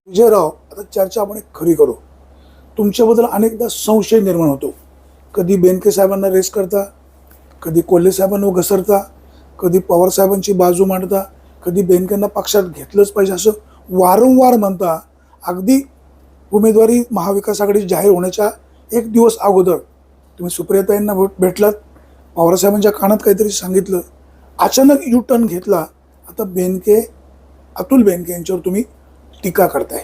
विजयराव, आता चर्चा आपण एक खरी करू. तुमच्याबद्दल अनेकदा संशय निर्माण होतो. कधी बेनके साहेबांना रेस करता, कधी कोल्हे साहेबांवर घसरता, कधी पवार साहेबांची बाजू मांडता, कधी बेनकेंना पक्षात घेतलंच पाहिजे असं वारंवार म्हणता. अगदी उमेदवारी महाविकास आघाडी जाहीर होण्याच्या एक दिवस अगोदर तुम्ही सुप्रियाताईंना भेटलात, पवारसाहेबांच्या कानात काहीतरी सांगितलं, अचानक यू टर्न घेतला. आता बेनके, अतुल बेनके यांच्यावर तुम्ही टीका करताय.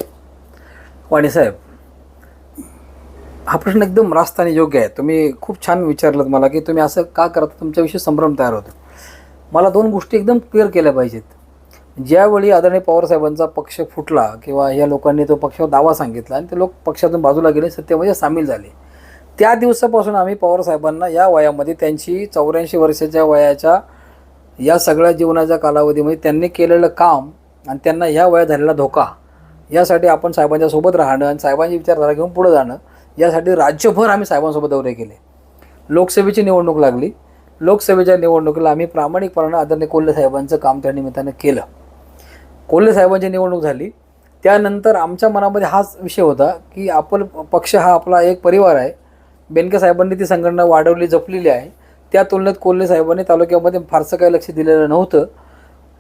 वाणी साहेब, हा प्रश्न एकदम रास्त आणि योग्य आहे. तुम्ही खूप छान विचारलं मला की तुम्ही असं का करता, तुमच्याविषयी संभ्रम तयार होतो. मला दोन गोष्टी एकदम क्लिअर केल्या पाहिजेत. ज्यावेळी आदरणीय पवारसाहेबांचा पक्ष फुटला किंवा या लोकांनी तो पक्षावर दावा सांगितला आणि ते लोक पक्षातून बाजूला गेले, सत्तेमध्ये सामील झाले, त्या दिवसापासून आम्ही पवारसाहेबांना या वयामध्ये, त्यांची 84 वर्षाच्या वयाच्या या सगळ्या जीवनाच्या कालावधीमध्ये त्यांनी केलेलं काम आणि त्यांना ह्या वयात झालेला धोका, यासाठी आपण साहेबांच्या सोबत राहणं आणि साहेबांची विचारधारा घेऊन पुढे जाणं, यासाठी राज्यभर आम्ही साहेबांसोबत दौरे केले. लोकसभेची निवडणूक लागली. लोकसभेच्या निवडणुकीला आम्ही प्रामाणिकपणानं आदरणीय कोल्हे साहेबांचं काम त्या निमित्तानं केलं. कोल्हे साहेबांची निवडणूक झाली. त्यानंतर आमच्या मनामध्ये हाच विषय होता की आपण पक्ष हा आपला एक परिवार आहे. बेनके साहेबांनी ती संघटना वाढवली, जपलेली आहे. त्या तुलनेत कोल्हे साहेबांनी तालुक्यामध्ये फारसं काही लक्ष दिलेलं नव्हतं.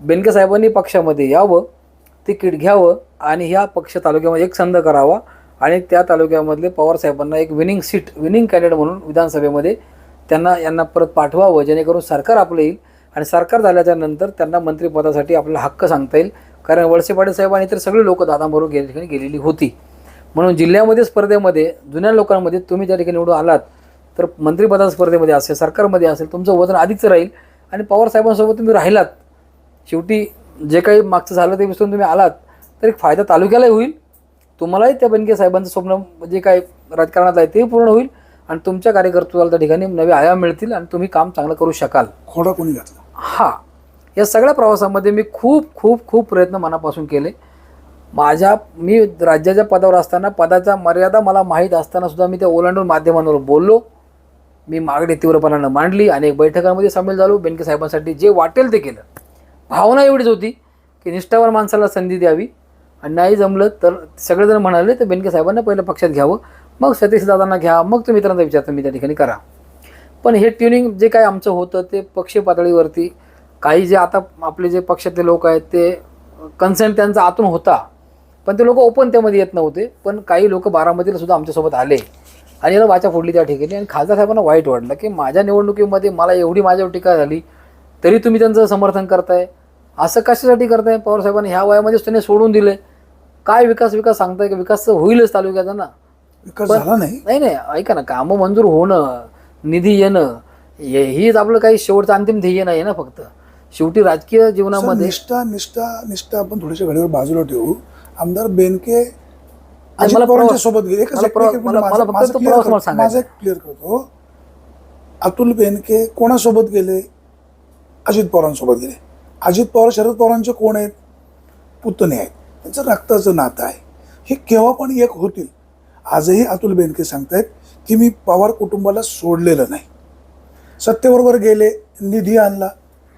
बेनके साहेबांनी पक्षामध्ये यावं, तिकीट घ्यावं आणि ह्या पक्ष तालुक्यामध्ये एक संध करावा आणि त्या तालुक्यामधले पवारसाहेबांना एक विनिंग सीट, विनिंग कॅन्डिडेट म्हणून विधानसभेमध्ये यांना परत पाठवावं, जेणेकरून सरकार आपलं येईल आणि सरकार झाल्याच्या नंतर त्यांना मंत्रिपदासाठी आपला हक्क सांगता येईल. कारण वळसे पाटील साहेब आणि इतर सगळे लोक दादांबरोबर गेलेली होती. म्हणून जिल्ह्यामध्ये स्पर्धेमध्ये जुन्या लोकांमध्ये तुम्ही ज्या ठिकाणी निवडून आलात तर मंत्रिपदा स्पर्धेमध्ये असेल, सरकारमध्ये असेल, तुमचं वजन अधिकच राहील आणि पवारसाहेबांसोबत तुम्ही राहिलात. शेवटी जे काही मागचं झालं ते विसरून तुम्ही आलात तर एक फायदा तालुक्यालाही होईल, तुम्हालाही त्या बेनके साहेबांचं स्वप्न जे काही राजकारणात आहे ते पूर्ण होईल आणि तुमच्या कार्यकर्त्याला त्या ठिकाणी नवे आयाम मिळतील आणि तुम्ही काम चांगलं करू शकाल. खोडा कोणी घातला? हा, या सगळ्या प्रवासामध्ये मी खूप प्रयत्न मनापासून केले. मी राज्याच्या पदावर असताना, पदाच्या मर्यादा मला माहीत असताना सुद्धा मी त्या ओलांडून माध्यमांवर बोललो. मी मागणी तीव्रपणानं मांडली. अनेक बैठकांमध्ये सामील झालो. बेनके साहेबांसाठी जे वाटेल ते केलं. भावना एवढीच होती की निष्ठावान माणसाला संधी द्यावी आणि नाही जमलं तर सगळेजण म्हणाले तर बेनके साहेबांना पहिलं पक्षात घ्यावं, मग सतीशदादांना घ्या, मग तुम्ही मित्रांचा विचार तुम्ही त्या ठिकाणी करा. पण हे ट्युनिंग जे काय आमचं होतं ते पक्ष पातळीवरती, काही जे आता आपले जे पक्षातले लोक आहेत ते कन्सेंट त्यांचा आतून होता, पण ते लोक ओपन त्यामध्ये येत नव्हते. पण काही लोक बारामतीला सुद्धा आमच्यासोबत आले आणि याला वाचा फोडली त्या ठिकाणी. आणि खासदार साहेबांना वाईट वाटलं की माझ्या निवडणुकीमध्ये मला एवढी माझ्यावर टीका झाली तरी तुम्ही त्यांचं समर्थन करताय, असं कशासाठी करताय? पवारसाहेबांनी ह्या वयामध्येच त्यांनी सोडून दिले. काय विकास सांगताय की विकास होईलच तालुक्याचा ना? विकास झाला नाही. नाही, ऐका ना, कामं मंजूर होणं, निधी येणं हीच आपलं काही शेवटचं अंतिम ध्येय नाही ना. फक्त शेवटी राजकीय जीवनामध्ये निष्ठा आपण थोड्याशा घडीवर बाजूला ठेवू. आमदार बेनके सोबत गेले. माझं क्लिअर करतो, अतुल बेनके कोणासोबत गेले? अजित पवारांसोबत गेले. अजित पवार शरद पवारांचे कोण आहेत? पुतणे आहेत. त्यांचं रक्ताचं नातं आहे. हे केव्हा पण एक होतील. आजही अतुल बेनके सांगतायत की मी पवार कुटुंबाला सोडलेलं नाही. सत्तेबरोबर गेले, निधी आणला,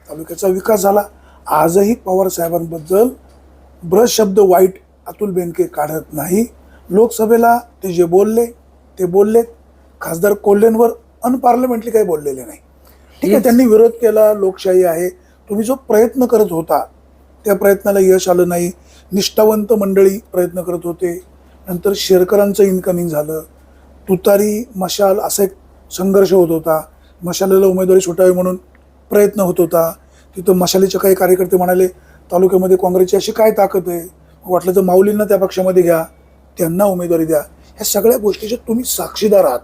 तालुक्याचा विकास झाला. आजही पवार साहेबांबद्दल ब्रश शब्द वाईट अतुल बेनके काढत नाही. लोकसभेला ते जे बोलले ते बोललेत. खासदार कोल्हेंवर अनपार्लमेंटली काही बोललेले नाही. ठीक आहे, त्यांनी विरोध केला, लोकशाही आहे. तुम्ही जो प्रयत्न करत होता त्या प्रयत्नाला यश आलं नाही. निष्ठावंत मंडळी प्रयत्न करत होते. नंतर शेरकरांचं इन्कमिंग झालं. तुतारी मशाल असा एक संघर्ष होत होता. मशालीला उमेदवारी सुटावी म्हणून प्रयत्न होत होता. तिथं मशालीचे काही कार्यकर्ते म्हणाले तालुक्यामध्ये काँग्रेसची अशी काय ताकद आहे, वाटलं तर माऊलींना त्या पक्षामध्ये घ्या, त्यांना उमेदवारी द्या. ह्या सगळ्या गोष्टीचे तुम्ही साक्षीदार आहात.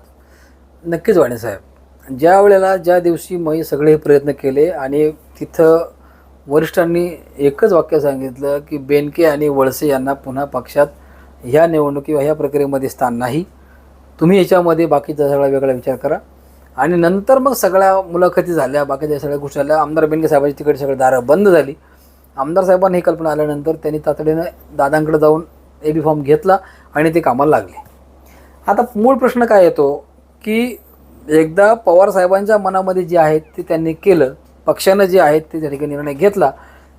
नक्कीच वाणे साहेब, ज्या दिवशी मी सगळे प्रयत्न केले आणि तिथं वरिष्ठांनी एकच वाक्य सांगितलं की बेनके आणि वळसे यांना पुन्हा पक्षात ह्या निवडणुकी ह्या प्रक्रियेमध्ये स्थान नाही, तुम्ही याच्यामध्ये बाकीचा सगळा वेगळा विचार करा. आणि नंतर मग सगळ्या मुलाखती झाल्या, बाकीच्या सगळ्या गोष्टी झाल्या. आमदार बेनके साहेबांची तिकडे सगळी दारं बंद झाली. आमदार साहेबांनी ही कल्पना आल्यानंतर त्यांनी तातडीनं दादांकडे जाऊन AB फॉर्म घेतला आणि ते कामाला लागले. आता मूळ प्रश्न काय येतो की एकदा पवार साहेबांच्या मनामध्ये जे आहे ते त्यांनी केलं, पक्षानं जे आहे ते त्या ठिकाणी निर्णय घेतला,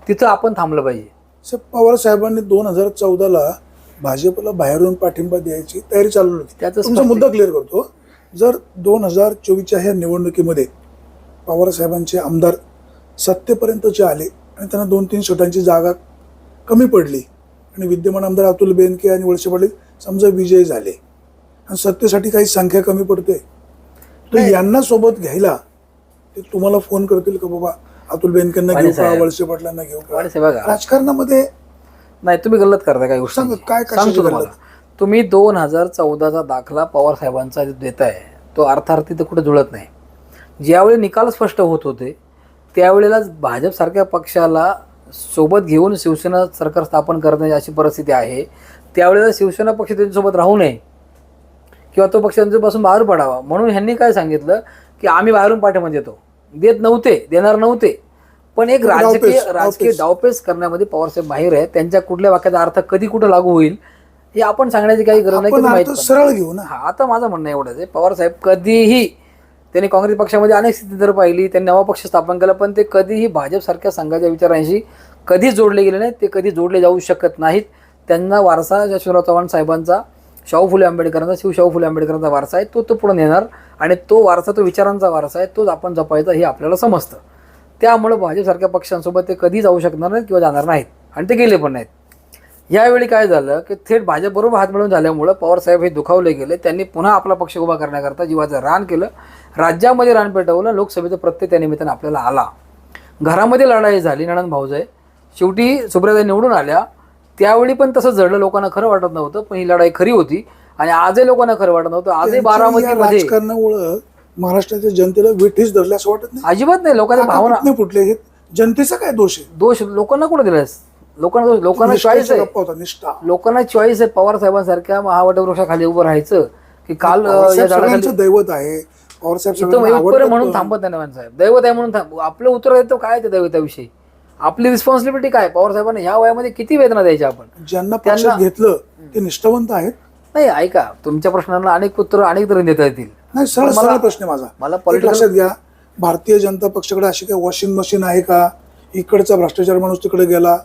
तिथं आपण थांबलं पाहिजे. पवार साहेबांनी 2014ला भाजपला बाहेरून पाठिंबा द्यायची तयारी चालू होती. त्याचं तुमचा स्पष्ट मुद्दा क्लिअर करतो. जर 2024च्या ह्या निवडणुकीमध्ये पवारसाहेबांचे आमदार सत्तेपर्यंतचे आले आणि त्यांना 2-3 सीटांची जागा कमी पडली आणि विद्यमान आमदार अतुल बेनके आणि वळसे पाटील समजा विजयी झाले आणि सत्तेसाठी काही संख्या कमी पडते, तर यांना सोबत घ्यायला ते तुम्हाला फोन करतील का बाबा अतुल बेनकेंना घेऊ का, वळसे पाटलांना घेऊ का? राजकारणामध्ये नाही, तुम्ही गल्लत करता काही गोष्टी. सांगा काय सांगतो कशाची तुम्हाला. गल्लत? तुम्ही 2014चा दाखला पवार साहेबांचा देताय तो अर्थार्थी तर कुठे जुळत नाही. ज्यावेळी निकाल स्पष्ट होत होते त्यावेळेलाच भाजपसारख्या पक्षाला सोबत घेऊन शिवसेना सरकार स्थापन करण्याची अशी परिस्थिती आहे. त्यावेळेला शिवसेना पक्ष त्यांच्यासोबत राहू नये किंवा तो पक्ष त्यांच्यापासून बाहेर पडावा म्हणून ह्यांनी काय सांगितलं की आम्ही बाहेरून पाठिंबा देतो. देत नव्हते, देणार नव्हते, पण एक राजकीय डावपेच करण्यामध्ये पवारसाहेब बाहेर आहे. त्यांच्या कुठल्या वाक्याचा अर्थ कधी कुठं लागू होईल हे आपण सांगण्याची काही गरज नाही. सरळ घेऊ ना. आता माझं म्हणणं एवढंच आहे, पवारसाहेब कधीही त्यांनी काँग्रेस पक्षामध्ये अनेक स्थिती जर पाहिली, त्यांनी नवा पक्ष स्थापन केला, पण ते कधीही भाजपसारख्या संघाच्या विचारांशी कधी जोडले गेले नाहीत, ते कधी जोडले जाऊ शकत नाहीत. त्यांना वारसा यशवंतराव चव्हाण साहेबांचा, शाहू फुले आंबेडकरांचा, शिवशाहू फुले आंबेडकरांचा वारसा आहे, तो पुढे नेणार आणि तो वारसा, तो विचारांचा वारसा आहे, तोच आपण जपायचा हे आपल्याला समजतं. त्यामुळे भाजपसारख्या पक्षांसोबत ते कधी जाऊ शकणार नाहीत किंवा जाणार नाहीत आणि ते गेले पण नाहीत. यावेळी काय झालं की थेट भाजपबरोबर हात मिळवून झाल्यामुळं पवारसाहेब हे दुखावले गेले. त्यांनी पुन्हा आपला पक्ष उभा करण्याकरता जीवाचं रान केलं, राज्यामध्ये रान पेटवलं, लोकसभेचा प्रत्यय त्या निमित्तानं आपल्याला आला. घरामध्ये लढाई झाली, नणंद भाऊजाई, शेवटी सुप्रियाताई निवडून आल्या. त्यावेळी पण तसंच जडलं, लोकांना खरं वाटत नव्हतं, पण ही लढाई खरी होती आणि आजही लोकांना खरं वाटत नव्हतं. आजही बारामतीमध्ये राजकारणामुळं महाराष्ट्राच्या जनतेला वेठीस धरले असं वाटत नाही? अजिबात नाही. लोकांच्या भावना नाही फुटले. हे जनतेचा काय दोष आहे? दोष लोकांना कुठे दिलास? लोकांना चॉईस आहे, लोकांना चॉईस आहे. पवार साहेबांसारख्या महावटवृक्षाखाली उभं राहायचं की काल या झाडाखाली दैवत आहे पवारसाहेब म्हणून थांबत नाही. साहेब दैवत आहे म्हणून आपलं उत्तर येतं काय त्या दैवताविषयी? आपली रिस्पॉन्सिबिलिटी काय? पवार साहेबांना ह्या वयामध्ये किती वेदना द्यायच्या आपण? ज्यांना पक्षात घेतलं ते निष्ठावंत आहेत. नाही, ऐका, तुमच्या प्रश्नांना अनेक उत्तर अनेक तऱ्हेने देता येतील. नाही, सरळ प्रश्न माझा. मला लक्षात घ्या, भारतीय जनता पक्षाकडे अशी काय वॉशिंग मशीन आहे का? इकडचा भ्रष्टाचार माणूस तिकडे गेला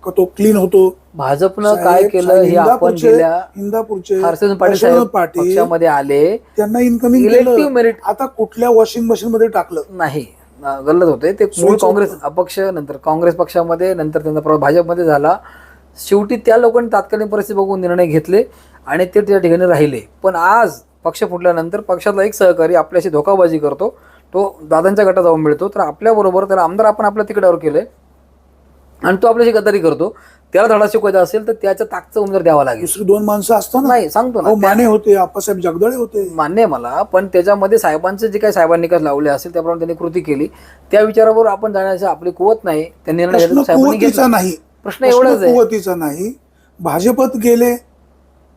का तो क्लीन होतो? भाजपनं काय केलं हे आपण गेल्या इंदापूरचे हर्षवर्धन पाटील साहेब पक्षामध्ये आले, त्यांना इन्कमिंग इलेक्टिव्ह मेरिट आता कुठल्या वॉशिंग मशीन मध्ये टाकलं नाही, गल्लत होते ते. मूळ काँग्रेस अपक्ष, नंतर काँग्रेस पक्षामध्ये, नंतर त्यांचा प्रभाव भाजपमध्ये झाला. शेवटी त्या लोकांनी तात्कालीन परिस्थिती बघून निर्णय घेतले आणि ते त्या ठिकाणी राहिले. पण आज पक्ष फुटल्यानंतर पक्षातला एक सहकारी आपल्याशी धोकाबाजी करतो, तो दादांच्या गटात जाऊन मिळतो, तर आपल्याबरोबर त्याला आमदार आपण आपल्या तिकड्यावर केलंय आणि तो आपल्याशी गद्दारी करतो. त्याला धडा शिकवायचा असेल तर त्याच्या ताकचा उमेदवार द्यावा लागेल. दुसरी 2 माणसं असताना नाही, सांगतो ना, माने होते, आप्पासाहेब जगदाळे होते, मान्य आहे मला, पण त्याच्यामध्ये साहेबांचे जे काही साहेबांनी निकाल लावले असेल त्याप्रमाणे त्यांनी कृती केली. त्या विचारावर आपण जाण्याची आपली कुवत नाही. त्यांनी नाही, प्रश्न एवढाच आहे, कुवतीचा नाही. भाजपत गेले,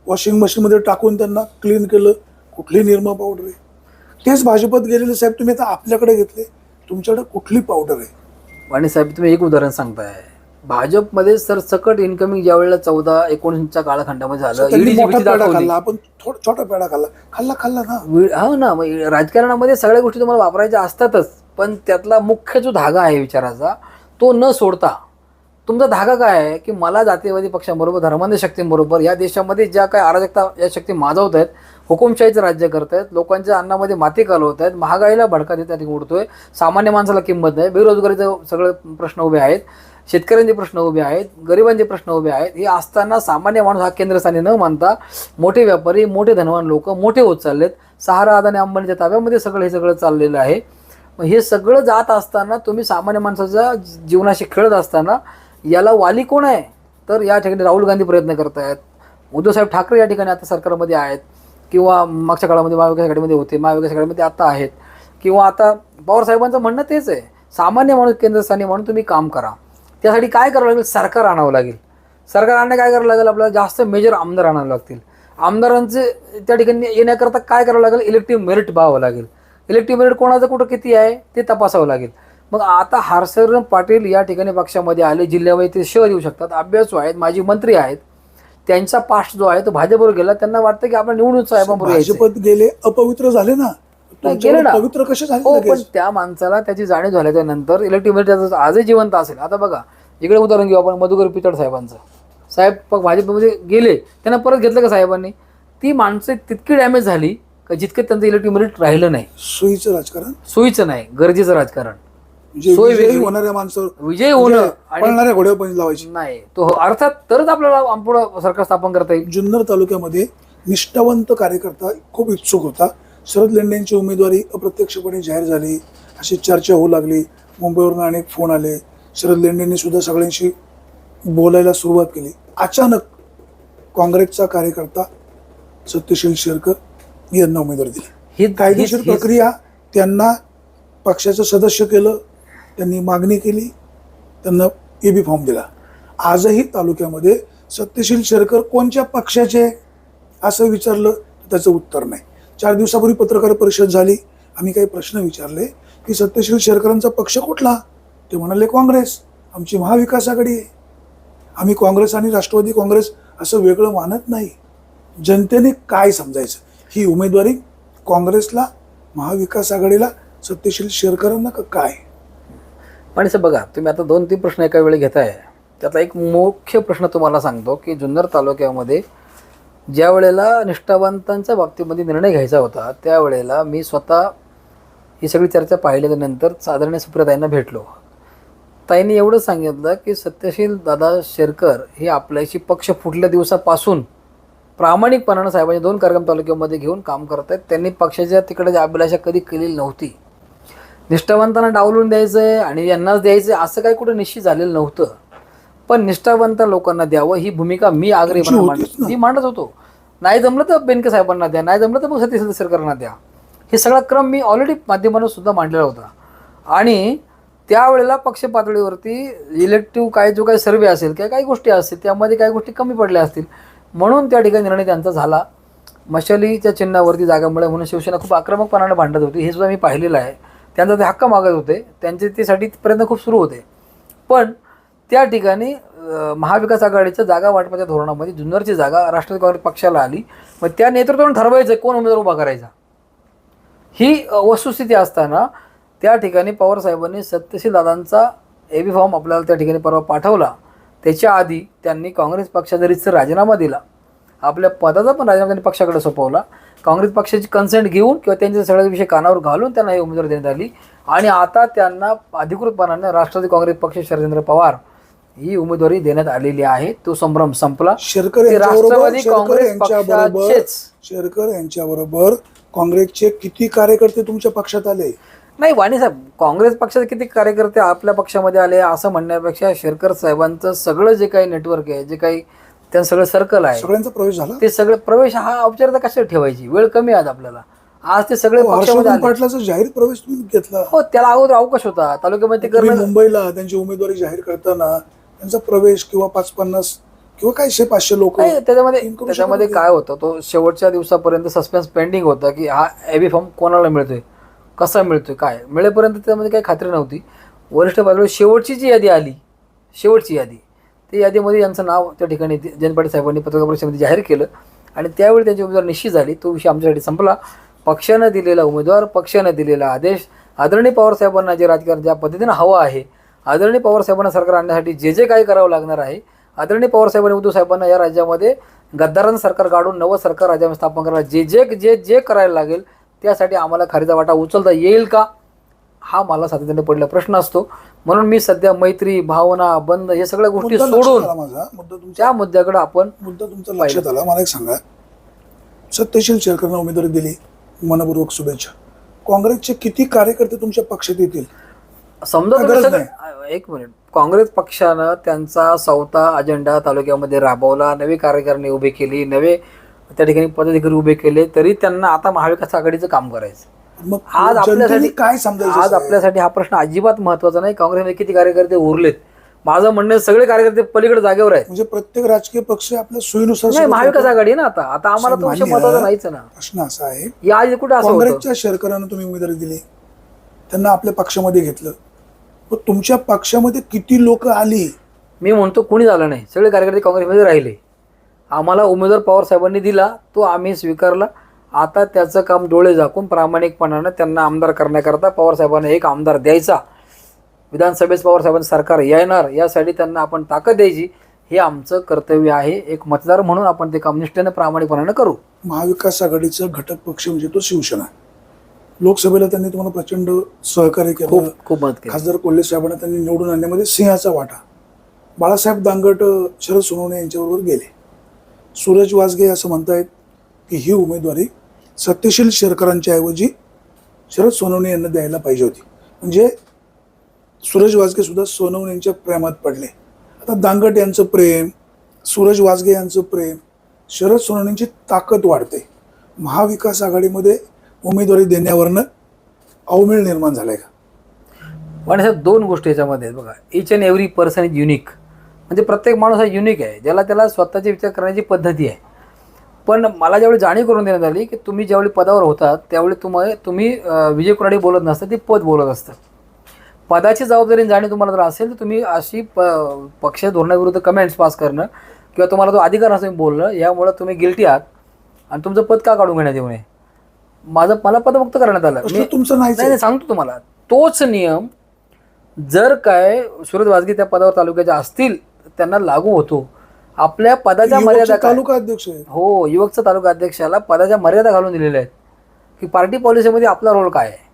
वॉशिंग मशीन मध्ये टाकून त्यांना क्लीन केलं. कुठली निरमा पावडर आहे? तेच भाजपत गेलेले साहेब तुम्ही आता आपल्याकडे घेतले. तुमच्याकडे कुठली पावडर आहे? वाणी साहेब, तुम्ही एक उदाहरण सांगताय. भाजपमध्ये सरसकट इन्कमिंग ज्या वेळेला 14-19च्या कालखंडामध्ये झालं, आपण छोटा पेढा खाल्ला ना. हा ना, राजकारणामध्ये सगळ्या गोष्टी तुम्हाला वापरायच्या असतातच, पण त्यातला मुख्य जो धागा आहे विचाराचा तो न सोडता तुमचा धागा काय आहे की मला जातीयवादी पक्षांबरोबर, धर्मांध शक्तींबरोबर या देशामध्ये ज्या काही अराजकता या शक्ती माजवत आहेत, हुकुमशाहीचं राज्य करत आहेत, लोकांच्या अन्नामध्ये माती घालवत आहेत, महागाईला भडका देत आहेत, उडतोय, सामान्य माणसाला किंमत नाही, बेरोजगारीचे सगळे प्रश्न उभे आहेत, शेतकऱ्यांचे प्रश्न उभे आहेत, गरिबांचे प्रश्न उभे आहेत. हे असताना सामान्य माणूस हा केंद्रस्थानी न मानता मोठे व्यापारी, मोठे धनवान लोक मोठे होत चाललेत. सहारा, अदानी, अंबानीच्या ताब्यामध्ये हे सगळं चाललेलं आहे. हे सगळं जात असताना तुम्ही सामान्य माणसाच्या जीवनाशी खेळत असताना याला वाली कोण आहे? तर या ठिकाणी राहुल गांधी प्रयत्न करत आहेत, उद्धवसाहेब ठाकरे या ठिकाणी आता सरकारमध्ये आहेत, किंवा मागच्या काळामध्ये महाविकास आघाडीमध्ये होते, महाविकास आघाडीमध्ये आता आहेत, किंवा आता पवारसाहेबांचं म्हणणं तेच आहे, सामान्य माणूस केंद्रस्थानी म्हणून तुम्ही काम करा. त्यासाठी काय करावं लागेल? सरकार आणावं लागेल. सरकार आणणं काय करावं लागेल? आपल्याला जास्त मेजर आमदार आणावं लागतील. आमदारांचे त्या ठिकाणी येण्याकरता काय करावं लागेल? इलेक्टिव्ह मेरिट पाहावं लागेल. इलेक्टिव्ह मेरिट कोणाचं कुठं किती आहे ते तपासावं लागेल. मग आता हर्षवर्धन पाटील या ठिकाणी पक्षामध्ये आले, जिल्ह्यामध्ये ते शहर येऊ शकतात, अभ्यासू आहेत, माजी मंत्री आहेत, त्यांचा पास्ट जो आहे तो भाजपवर गेला. त्यांना वाटतं की आपण निवडून साहेबांबरोबर भाजपत गेले, अपवित्र झाले ना. गेले ना, पवित्र कसे झाले? हो, पण त्या माणसाला त्याची जाणीव झाल्याच्या नंतर इलेक्टिव्ह मेरिट आजही जिवंत असेल. आता बघा, इकडे उदाहरण घेऊ आपण मधुकर पिचड साहेबांचं. साहेब भाजपमध्ये गेले, त्यांना परत घेतलं का साहेबांनी? ती माणसं तितकी डॅमेज झाली का जितकं त्यांचं इलेक्ट्रिक मेरिट राहिलं नाही. सोयीचं राजकारण, सोयीचं नाही, गरजेचं राजकारण. म्हणजे सोय विजयी वेगळी. होणाऱ्या माणसावर विजयी होणं आणि पळणाऱ्या घोड्यावर पंच लावायची नाही तो अर्थात तरच आपल्याला पुढं सरकार स्थापन करता येईल. जुन्नर तालुक्यामध्ये निष्ठावंत कार्यकर्ता खूप इच्छुक होता. शरद लेंडेंची उमेदवारी अप्रत्यक्षपणे जाहीर झाली, अशी चर्चा होऊ लागली. मुंबईवरून अनेक फोन आले. शरद लेंडेंनी सुद्धा सगळ्यांशी बोलायला सुरुवात केली. अचानक काँग्रेसचा कार्यकर्ता सत्यशील शेरकर यांना उमेदवारी दिली. ही कायदेशीर प्रक्रिया, त्यांना पक्षाचं सदस्य केलं, त्यांनी मागणी केली, त्यांना एबी फॉर्म दिला. आजही तालुक्यामध्ये सत्यशील शेरकर कोणत्या पक्षाचे असं विचारलं तर त्याचं उत्तर नाही. 4 दिवसापूर्वी पत्रकार परिषद झाली. आम्ही काही प्रश्न विचारले की सत्यशील शेरकरांचा पक्ष कुठला? ते म्हणाले काँग्रेस, आमची महाविकास आघाडी आहे. आम्ही काँग्रेस आणि राष्ट्रवादी काँग्रेस असं वेगळं मानत नाही. जनतेने काय समजायचं? ही उमेदवारी काँग्रेसला, महाविकास आघाडीला, सत्यशील शेरकरांना का काय? पण असं बघा, तुम्ही आता 2-3 प्रश्न एका वेळी घेताय. त्यातला एक मुख्य प्रश्न तुम्हाला सांगतो की जुन्नर तालुक्यामध्ये ज्या वेळेला निष्ठावंतांच्या बाबतीमध्ये निर्णय घ्यायचा होता, त्यावेळेला मी स्वतः ही सगळी चर्चा पाहिल्यानंतर आदरणीय सुप्रियाताईंना भेटलो. ताईंनी एवढं सांगितलं की सत्यशील दादा शेरकर हे आपल्याशी पक्ष फुटल्या दिवसापासून प्रामाणिकपणानं साहेबांचे 2 कार्यक्रम तालुक्यामध्ये घेऊन काम करत आहेत. त्यांनी पक्षाच्या तिकडे अभिलाषा कधी केलेली नव्हती. निष्ठावंतांना डावलून द्यायचं आहे आणि यांनाच द्यायचं आहे असं काही कुठं निश्चित झालेलं नव्हतं. पण निष्ठावंत लोकांना द्यावं ही भूमिका मी मी मांडत होतो. नाही जमलं तर बेनके साहेबांना द्या, नाही जमलं तर मग सत्यशील शेरकरांना द्या. हे सगळा क्रम मी ऑलरेडी माध्यमांवर सुद्धा मांडलेला होता. आणि त्यावेळेला पक्ष पातळीवरती इलेक्टिव्ह जो काही सर्वे असेल किंवा काही गोष्टी असतील त्यामध्ये काही गोष्टी कमी पडल्या असतील म्हणून त्या ठिकाणी निर्णय त्यांचा झाला. मशालीच्या चिन्हावरती जागामुळे म्हणून शिवसेना खूप आक्रमकपणाने भांडत होती, हे सुद्धा मी पाहिलेलं आहे. त्यांचा ते हक्क मागत होते, त्यांचे त्यासाठी प्रयत्न खूप सुरू होते. पण त्या ठिकाणी महाविकास आघाडीच्या जागा वाटपाच्या धोरणामध्ये जुन्नरची जागा राष्ट्रवादी काँग्रेस पक्षाला आली. मग त्या नेतृत्वाने ठरवायचं कोण उमेदवार उभा करायचा. ही वस्तुस्थिती असताना त्या ठिकाणी पवारसाहेबांनी सत्यशील दादांचा एबी फॉर्म आपल्याला त्या ठिकाणी परवा पाठवला. त्याच्या आधी त्यांनी काँग्रेस पक्षाचा रितसर राजीनामा दिला, आपल्या पदाचा पण राजीनामा त्यांनी पक्षाकडे सोपवला. काँग्रेस पक्षाची कन्सेंट घेऊन किंवा त्यांचे सगळे विषय कानावर घालून त्यांना ही उमेदवारी देण्यात आली. आणि आता त्यांना अधिकृतपणाने राष्ट्रवादी काँग्रेस पक्ष शरदेंद्र पवार ही उमेदवारी देण्यात आलेली आहे. तो संभ्रम संपला. राष्ट्रवादी काँग्रेस पक्षाचेच शेरकर यांच्याबरोबर काँग्रेसचे किती कार्यकर्ते तुमच्या पक्षात आले? नाही वाणी साहेब, काँग्रेस पक्षाचे किती कार्यकर्ते आपल्या पक्षामध्ये आले असं म्हणण्यापेक्षा शेरकर साहेबांचं सगळं जे काही नेटवर्क आहे, जे काही त्यांचं सगळं सर्कल आहे, सगळ्यांचा प्रवेश झाला. ते सगळे प्रवेश हा औपचारिकता कशाला ठेवायची, वेळ कमी आहे आपल्याला. आज ते सगळे पक्षामध्ये आले. पाटलाचा जाहीर प्रवेश तुम्ही घेतला. हो, त्याला अगोदर अवकाश होता तालुक्यामध्ये करणं. मुंबईला त्यांची उमेदवारी जाहीर करताना त्यांचा प्रवेश किंवा 550 किंवा काय 100-500 लोक त्याच्यामध्ये काय होतं, तो शेवटच्या दिवसापर्यंत सस्पेन्स पेंडिंग होता की हा एबी फॉर्म कोणाला मिळतोय, कसा मिळतोय, काय मिळेपर्यंत त्यामध्ये काही खात्री नव्हती. वरिष्ठ पातळीवर शेवटची जी यादी आली, शेवटची यादी, त्या यादीमध्ये यांचं नाव त्या ठिकाणी जयंत पाटील साहेबांनी पत्रकार परिषदेमध्ये जाहीर केलं आणि त्यावेळी त्यांची उमेदवार निश्चित झाली. तो विषय आमच्यासाठी संपला. पक्षानं दिलेला उमेदवार, पक्षानं दिलेला आदेश, आदरणीय पवारसाहेबांना जे राजकारण ज्या पद्धतीनं हवं आहे, आदरणीय पवारसाहेबांना सरकार आणण्यासाठी जे जे काही करावं लागणार आहे, आदरणीय पवारसाहेबांनी उद्धव साहेबांना या राज्यामध्ये गद्दारांचं सरकार काढून नवं सरकार राज्यामध्ये स्थापन करायला जे करायला लागेल त्यासाठी आम्हाला खारीचा वाटा उचलता येईल का, हा मला सातत्याने पडलेला प्रश्न असतो. म्हणून मी सध्या मैत्री, भावना, बंद हे सगळ्या गोष्टी सोडून त्या मुद्द्याकडे आपण तुमचा लक्षात आला. मला एक सांगा, सत्यशील शेरकरांना उमेदवारी दिली, मनपूर्वक शुभेच्छा. काँग्रेसचे किती कार्यकर्ते तुमच्या पक्षात येतील? समजा एक मिनिट, काँग्रेस पक्षानं त्यांचा 4था अजेंडा तालुक्यामध्ये राबवला, नवी कार्यकारिणी उभी केली, नवे त्या ठिकाणी पदाधिकारी उभे केले, तरी त्यांना आता महाविकास आघाडीचं काम करायचं. मग आज आपल्यासाठी काय समजायचं? आज आपल्यासाठी हा प्रश्न अजिबात महत्वाचा नाही. काँग्रेसमध्ये किती कार्यकर्ते उरलेत, माझं म्हणणं सगळे कार्यकर्ते पलीकडे जागेवर आहेत. म्हणजे प्रत्येक राजकीय पक्ष आपल्या सोयीनुसार नाही, महाविकास आघाडी ना आता आम्हाला तो विषय महत्वाचा नाहीच ना. प्रश्न असा आहे, या आधी कुठे असं काँग्रेसच्या शेरकरांना तुम्ही उमेदवारी दिली, त्यांना आपल्या पक्षामध्ये घेतलं, पण तुमच्या पक्षामध्ये किती लोक आली? मी म्हणतो कुणी झालं नाही, सगळे कार्यकर्ते काँग्रेसमध्ये राहिले. आम्हाला उमेदवार पवार साहेबांनी दिला, तो आम्ही स्वीकारला. आता त्याचं काम डोळे झाकून प्रामाणिकपणानं त्यांना आमदार करण्याकरता पवारसाहेबांना एक आमदार द्यायचा, विधानसभेत पवारसाहेबांचं सरकार येणार यासाठी त्यांना आपण ताकद द्यायची, हे आमचं कर्तव्य आहे. एक मतदार म्हणून आपण ते काम निष्ठेनं प्रामाणिकपणानं करू. महाविकास आघाडीचा घटक पक्ष म्हणजे तो शिवसेना. लोकसभेला त्यांनी तुम्हाला प्रचंड सहकार्य केलं. खूप मदत केली. खासदार कोल्हे साहेबांना त्यांनी निवडून आणण्यामध्ये सिंहाचा वाटा. बाळासाहेब दांगट शरद सोनवणे यांच्याबरोबर गेले. सूरज वासगे असं म्हणतायत की ही उमेदवारी सत्यशील शेरकरांच्या ऐवजी शरद सोनवणे यांना द्यायला पाहिजे होती. म्हणजे सूरज वासगे सुद्धा सोनवणे यांच्या प्रेमात पडले. आता दांगट यांचं प्रेम, सूरज वासगे यांचं प्रेम, शरद सोनवणेंची ताकद वाढते. महाविकास आघाडीमध्ये उमेदवारी देण्यावरनं अवमेळ निर्माण झालाय का? पण ह्या दोन गोष्टी याच्यामध्ये आहेत बघा. Each and every person is unique. म्हणजे प्रत्येक माणूस हा युनिक आहे, ज्याला त्याला स्वतःचे विचार करण्याची पद्धती आहे. पण मला ज्यावेळी जाणीव करून देण्यात आली की तुम्ही ज्यावेळी पदावर होतात त्यावेळी तुम्ही विजय कुराडे बोलत नसतं, ते पद बोलत असतं. पदाची जबाबदारी जाणीव तुम्हाला जर असेल तर तुम्ही अशी पक्ष धोरणाविरुद्ध कमेंट्स पास करणं किंवा तुम्हाला तो अधिकार असं बोलणं, यामुळे तुम्ही गिल्टी आहात आणि तुमचं पद का काढून घेण्यात येऊ नये. मला पदमुक्त करण्यात आलं. प्रश्न तुमचा नाहीच आहे. नाही सांगतो तुम्हाला, तोच नियम जर काय सूरज वासगे त्या पदावर तालुक्याच्या असतील तर त्यांना लागू होतो. आपल्या पदाच्या मर्यादा काय? तालुका अध्यक्ष आहे. हो, युवकचा तालुका अध्यक्षाला पदाच्या मर्यादा घालून दिलेल्या आहेत की पार्टी पॉलिसीमध्ये आपला रोल काय आहे.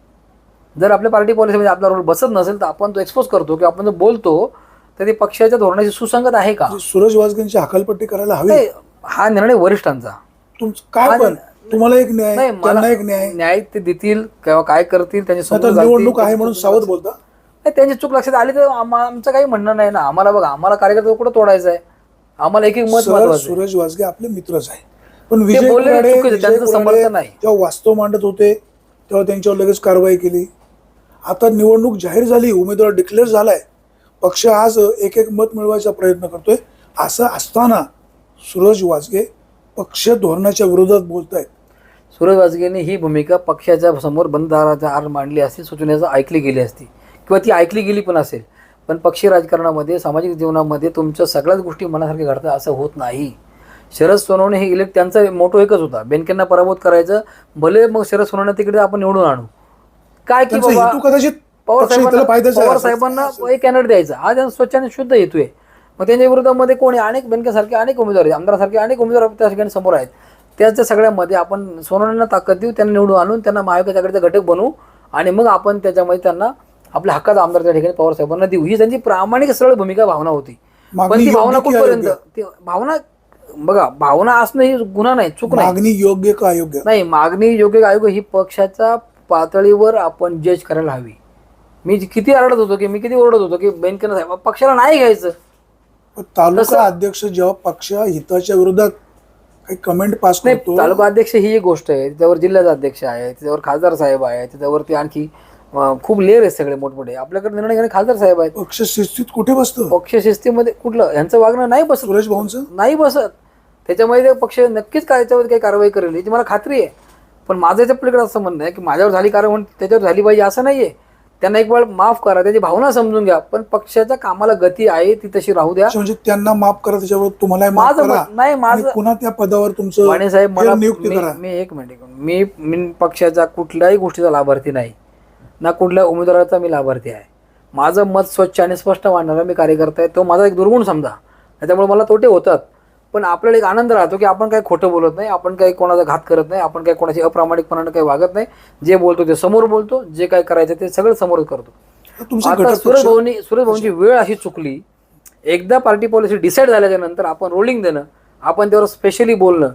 जर आपल्या पार्टी पॉलिसीमध्ये आपला रोल बसत नसेल तर आपण तो एक्सपोज करतो की आपण जो बोलतो तर ते पक्षाच्या धोरणाशी सुसंगत आहे का. सूरज वासगेंची हकालपट्टी करायला हवी. नाही, हा निर्णय वरिष्ठांचा. तुमचं काय पण तुम्हाला एक न्याय, नाही, त्यांना एक न्याय. न्याय ते देतील किंवा काय करतील त्यांची आता समजूत घालतील. निवडणूक आहे म्हणून सावध बोलता. नाही, त्यांची चूक लक्षात आली तर आमचं काही म्हणणं नाही ना. आम्हाला बघा, आम्हाला कार्यकर्ता कुठं तोडायचं आहे, आम्हाला एक एक मत सर, महत्वाचं आहे. सूरज वासगे आपले मित्रच आहे. पण ते विजय बोलले कुराडे चुकीचं, त्यांचं समर्थन नाही. तेव्हा वास्तव मांडत होते तेव्हा त्यांच्यावर लगेच कारवाई केली. आता निवडणूक जाहीर झाली, उमेदवार डिक्लेअर झालाय, पक्ष आज एक एक मत मिळवायचा प्रयत्न करतोय. असं असताना सूरज वासगे पक्ष धोरणाच्या विरोधात बोलतायत. सूरज वासगेंनी ही भूमिका पक्षाच्या समोर बंद दाराच्या आड मांडली असती, सूचनेचं ऐकली गेली असती किंवा ती ऐकली गेली पण असेल. पण पक्षी राजकारणामध्ये, सामाजिक जीवनामध्ये तुमच्या सगळ्याच गोष्टी मनासारख्या घडतात असं होत नाही. शरद सोनवणे हे त्यांचा मोठो एकच होता, बेनकेंना पराभूत करायचं. भले मग शरद सोनवणे तिकडे आपण निवडून आणू काय की बाबा, कदाचित पवार साहेबांना एक कॅन्डिडेट द्यायचा. हा त्यांना स्वच्छ आणि शुद्ध हेतू आहे. मग त्यांच्या विरोधामध्ये कोणी अनेक बेनकेसारखे अनेक उमेदवार आहेत, आमदारासारखे अनेक उमेदवार त्या ठिकाणी समोर आहेत. त्याच्या सगळ्यामध्ये आपण सोनवण्यांना ताकद देऊ, त्यांना निवडून आणून त्यांना महाविकास आघाडीचा घटक बनवू आणि मग आपण त्याच्यामध्ये त्यांना आपल्या हक्काचा आमदार त्या ठिकाणी पवार साहेबांना देऊ. ही त्यांची प्रामाणिक सरळ भूमिका भावना होती. पण ती भावना कुठपर्यंत, ती भावना बघा, भावना असणं ही गुन्हा नाही, चूक नाही. मागणी योग्य का अयोग्य नाही, मागणी योग्य का अयोग्य ही पक्षाच्या पातळीवर आपण जज करायला हवी. मी किती ओरडत होतो की बेनकेंना साहेब पक्षाला नाही घ्यायचं. तालुका अध्यक्ष जेव्हा पक्ष हिताच्या विरोधात काही कमेंट पास नाही, करतो. तालुका अध्यक्ष ही एक गोष्ट आहे, त्याच्यावर जिल्ह्याचा अध्यक्ष आहे, त्याच्यावर खासदार साहेब आहे, त्याच्यावरती आणखी खूप लेअर आहेत सगळे मोठमोठे. आपल्याकडे निर्णय घेणे खासदार साहेब आहेत. पक्ष शिस्तीत कुठे बसतो? पक्ष शिस्तीमध्ये कुठलं यांचं वागणं नाही बसत. सुरेश भाऊंचं नाही बसत. त्याच्यामध्ये ते पक्ष नक्कीच काय याच्यावर काही कारवाई करेल याची मला खात्री आहे. पण माझं याच्या पलीकडे असं म्हणणं आहे की माझ्यावर झाली कारवाई म्हणून त्याच्यावर झाली पाहिजे असं नाहीये. त्यांना एक वेळ माफ करा, त्याची भावना समजून घ्या, पण पक्षाच्या कामाला गती आहे ती तशी राहू द्या. म्हणजे त्यांना माफ करा, त्याच्यावर तुम्हाला माझं पुन्हा त्या पदावर तुमचं वाणे साहेब नियुक्ती करा. मी एक मिनिट, मी पक्षाच्या कुठल्याही गोष्टीचा लाभार्थी नाही ना कुठल्या उमेदवाराचा मी लाभार्थी आहे. माझं मत स्वच्छ आणि स्पष्ट मांडणारा मी कार्यकर्ता आहे. तो माझा एक दुर्गुण समजा, त्याच्यामुळे मला तोटे होतात. पण आपल्याला एक आनंद राहतो की आपण काही खोटं बोलत नाही, आपण काही कोणाचा घात करत नाही, आपण काही कोणाची अप्रामाणिकपणाने काही वागत नाही. जे बोलतो ते समोर बोलतो, जे काय करायचं ते सगळं समोर करतो. आता सूरज भाऊंची वेळ अशी चुकली, एकदा पार्टी पॉलिसी डिसाईड झाल्याच्या नंतर आपण रोलिंग देणं, आपण त्यावर स्पेशली बोलणं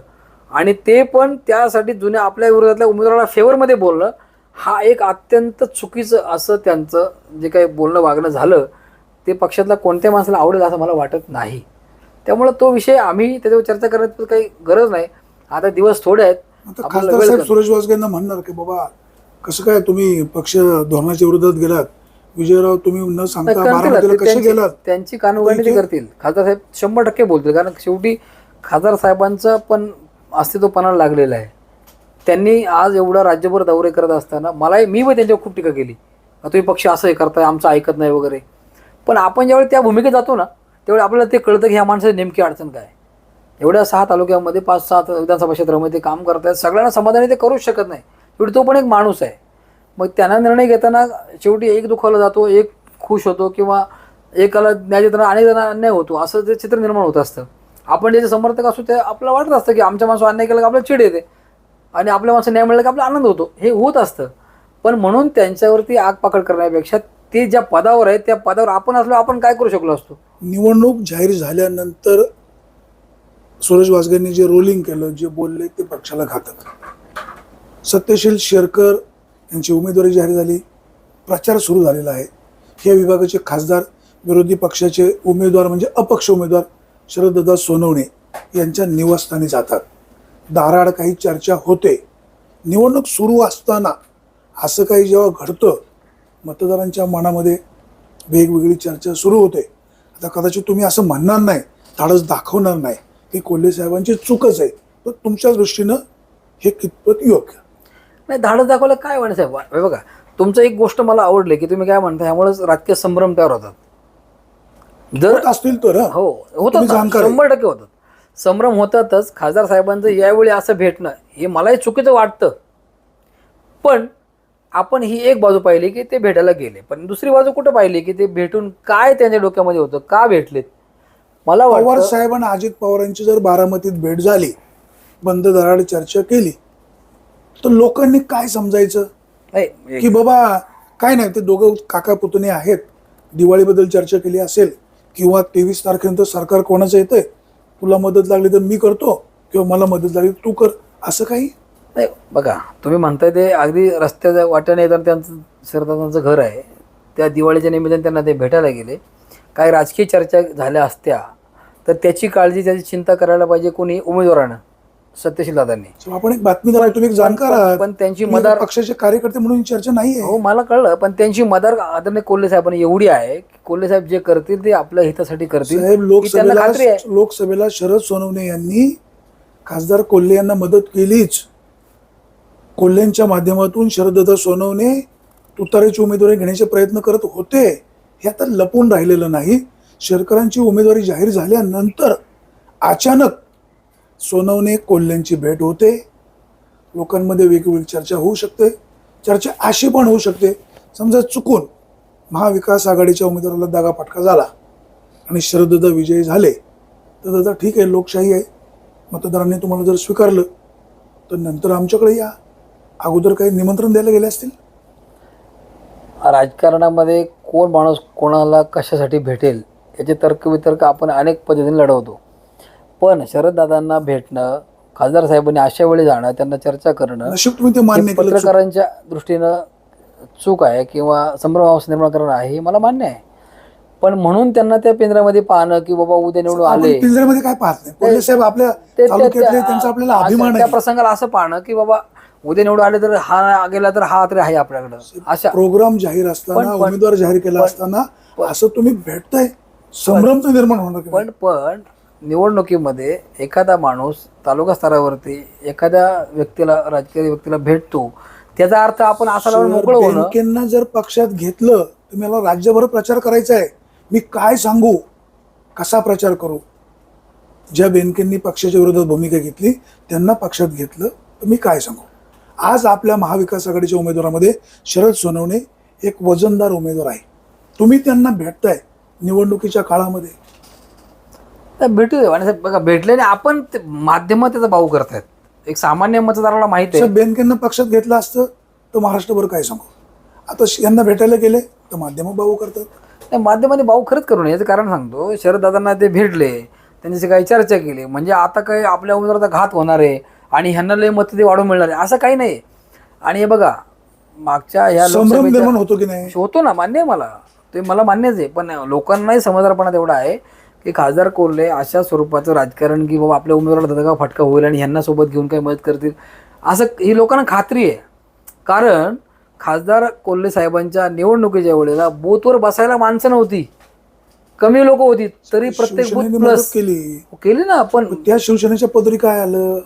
आणि ते पण त्यासाठी जुन्या आपल्या विरोधातल्या उमेदवाराला फेवरमध्ये बोलणं, हा एक अत्यंत चुकीचं असं त्यांचं जे काही बोलणं वागणं झालं ते पक्षातल्या कोणत्या माणसाला आवडेल असं मला वाटत नाही. त्यामुळे तो विषय आम्ही त्याच्यावर चर्चा करण्याची काही गरज नाही. आता दिवस थोडे आहेत. खासदार साहेब सूरज वासगेंना म्हणणार की बाबा कसं काय तुम्ही पक्ष धोरणाच्या विरोधात गेलात, विजयराव तुम्ही न सांगता बारामतीला कसे गेलात, त्यांची कानउघाडणी ते करतील. खासदार साहेब 100% बोलतील, कारण शेवटी खासदार साहेबांचं पण अस्तित्व पणाला लागलेलं आहे. त्यांनी आज एवढा राज्यभर दौरे करत असताना मी पण त्यांच्यावर खूप टीका केली, तुम्ही पक्ष असं हे करताय, आमचं ऐकत नाही वगैरे. पण आपण ज्यावेळी त्या भूमिकेत जातो ना त्यावेळी आपल्याला ते कळतं की ह्या माणसाची नेमकी अडचण काय. एवढ्या 6 तालुक्यामध्ये 5-7 विधानसभा क्षेत्रामध्ये ते काम करतायत, सगळ्यांना समाधानी ते करूच शकत नाही. शेवटी तो पण एक माणूस आहे. मग त्यांना निर्णय घेताना शेवटी एक दुखावला जातो, एक खुश होतो किंवा एकाला न्याय देताना अनेक जण अन्याय होतो, असं जे चित्र निर्माण होत असतं. आपण ज्याचे समर्थक असतो ते आपल्याला वाटत असतं की आमच्या माणसं अन्याय केला की आपल्याला चिड येते आणि आपल्या माणसं न्याय मिळाला की आपला आनंद होतो. हे होत असतं. पण म्हणून त्यांच्यावरती आगपाखड करण्यापेक्षा ते ज्या पदावर आहे त्या पदावर आपण असलो आपण काय करू शकलो असतो. निवडणूक जाहीर झाल्यानंतर सुरेश वासगेंनी जे रोलिंग केलं, जे बोलले ते पक्षाला घातक. सत्यशील शेरकर यांची उमेदवारी जाहीर झाली, प्रचार सुरू झालेला आहे. या विभागाचे खासदार विरोधी पक्षाचे उमेदवार म्हणजे अपक्ष उमेदवार शरददादा सोनवणे यांच्या निवासस्थानी जातात. दाराआड काही चर्चा होते. निवडणूक सुरू असताना असं काही जेव्हा घडतं, मतदारांच्या मनामध्ये वेगवेगळी चर्चा सुरू होते. आता कदाचित तुम्ही असं म्हणणार नाही, धाडस दाखवणार नाही की कोल्हे साहेबांची चूकच आहे, तर तुमच्या दृष्टीनं हे कितपत योग्य? नाही, धाडस दाखवलं काय म्हणे साहेब. हे बघा, तुमचं एक गोष्ट मला आवडली की तुम्ही काय म्हणता, ह्यामुळेच राजकीय संभ्रम तयार होतात. जर होत असतील तर हो होतात तुम्ही ना, जाणकार आहे. 100% होतात. संभ्रम होतातच. खासदार साहेबांचं यावेळी असं भेटणं हे मलाही चुकीचं वाटतं. पण आपण ही एक बाजू पाहिली की ते भेटायला गेले, पण दुसरी बाजू कुठं पाहिली की ते भेटून काय त्यांच्या डोक्यामध्ये होतं, का भेटलेत. मला पवार वाटतं साहेब आणि अजित पवारांची जर बारामतीत भेट झाली, बंद दाराआड चर्चा केली, तर लोकांनी काय समजायचं नाही, की बाबा काय नाही, ते दोघं काका पुतणे आहेत, दिवाळीबद्दल चर्चा केली असेल किंवा 23 तारखेनंतर सरकार कोणाचं येतंय, तुला मदत लागली तर मी करतो किंवा मला मदत लागली तर तू कर, असं काही नाही. बघा, तुम्ही म्हणताय ते अगदी रस्त्याच्या वाट्याने येताना त्यांचं शरदादांचं घर आहे, त्या दिवाळीच्या निमित्ताने त्यांना ते भेटायला गेले. काही राजकीय चर्चा झाल्या असत्या तर त्याची काळजी, त्याची चिंता करायला पाहिजे कोणी उमेदवारानं, सत्यशील दादांनी. So, आपण एक बातमीदार आहे, तुम्ही एक जाणकार आहात, पण त्यांची तुम्ही मदार, पक्षाचे कार्यकर्ते म्हणून ही चर्चा नाही हो आहे. मला कळलं, पण त्यांची मदार आदरणीय कोल्हे साहेबांनी एवढी आहे की कोल्हे साहेब जे करतील ते आपल्या हितासाठी करतील, साहेब, ही त्यांना खात्री आहे. लोकसभेला शरद सोनवणे यांनी खासदार कोल्हे यांना मदत केलीच. कोल्हेंच्या माध्यमातून शरददादा सोनवणे तुतारीची उमेदवारी घेण्याचे प्रयत्न करत होते. हे आता लपून राहिलेलं नाही. शेरकरांची उमेदवारी जाहीर झाल्यानंतर अचानक सोनवणे कोल्हेंची भेट होते. लोकांमध्ये वेगवेगळी चर्चा होऊ शकते. चर्चा अशी पण होऊ शकते, समजा चुकून महाविकास आघाडीच्या उमेदवाराला दगाफटका झाला आणि शरददादा विजयी झाले, तर दादा ठीक आहे, लोकशाही आहे, मतदारांनी तुम्हाला जर स्वीकारलं तर नंतर आमच्याकडे या. अगोदर काही निमंत्रण द्यायला गेले असतील. राजकारणामध्ये कोण माणूस कोणाला कशासाठी भेटेल याचे तर्कवितर्क आपण अनेक पद्धतीने लढवतो. पण शरददादांना भेटणं, खासदार साहेबांनी अशा वेळी जाणं, त्यांना चर्चा करणं, नशीब तुम्ही ते मान्य हे केलं. पत्रकारांच्या दृष्टीनं चूक आहे किंवा संभ्रमावस्था निर्माण करणं आहे, हे मला मान्य आहे. पण म्हणून त्यांना त्या केंद्रामध्ये पाहणं की बाबा उद्या निवडून आपण आले, पिंजऱ्यामध्ये काय पाहत नाही. कोल्हे साहेब आपल्या तालुक्यातले, त्यांचा आपल्याला अभिमान त्या आहे. प्रसंगाला असं पाहणं की बाबा उद्या निवडून आले तर हा गेला तर हा तरी आहे आपल्याकडं, अशा प्रोग्राम जाहीर असताना, उमेदवार जाहीर केला असताना असं तुम्ही भेटताय, संभ्रम तर निर्माण होणार की नाही? पण निवडणुकीमध्ये एखादा माणूस तालुका स्तरावरती एखाद्या व्यक्तीला, राजकीय व्यक्तीला भेटतो, त्याचा अर्थ आपण असा लावून मोकळं होणं. बेनकेंना जर पक्षात घेतलं तर मला राज्यभर प्रचार करायचा आहे, मी काय सांगू, कसा प्रचार करू? ज्या बेनकेंनी पक्षाच्या विरोधात भूमिका घेतली त्यांना पक्षात घेतलं तर मी काय सांगू? आज आपल्या महाविकास आघाडीच्या उमेदवारामध्ये शरद सोनवणे एक वजनदार उमेदवार आहे. तुम्ही त्यांना भेटताय निवडणुकीच्या काळामध्ये. भेटू दे आणि बघा, भेटल्याने आपण माध्यम त्याचा भाऊ करतायत. एक सामान्य मतदाराला माहिती आहे. बेनकेंना पक्षात घेतलं असतं तर महाराष्ट्रभर काय सांगू. आता यांना भेटायला गेले तर माध्यम भाऊ करतात. नाही, माध्यमाने भाऊ खरंच करू नये याचं कारण सांगतो. शरददादांना ते भेटले, त्यांच्याशी काही चर्चा केली, म्हणजे आता काही आपल्या उमेदवाराचा घात होणार आहे आणि ह्यांना लय मतं ते वाढवून मिळणार आहे असं काही नाही. आणि हे बघा, मागच्या ह्या संभ्रम निर्माण होतो की नाही? होतो ना, मान्य आहे मला, ते मला मान्यच आहे. पण लोकांनाही समजदारपणा तेवढा आहे की खासदार कोल्हे अशा स्वरूपाचं राजकारण की बाबा आपल्या उमेदवाराला दगा फटका होईल आणि ह्यांना सोबत घेऊन काही मदत करतील असं ही लोकांना खात्री आहे. कारण खासदार कोल्हे साहेबांच्या निवडणुकीच्या वेळेला बूथवर बसायला माणसं नव्हती, कमी लोक होती, तरी प्रत्येक शिवसेनेने बूथ मदत प्लस केली ना. पण त्या शिवसेनेच्या पदरी काय आलं?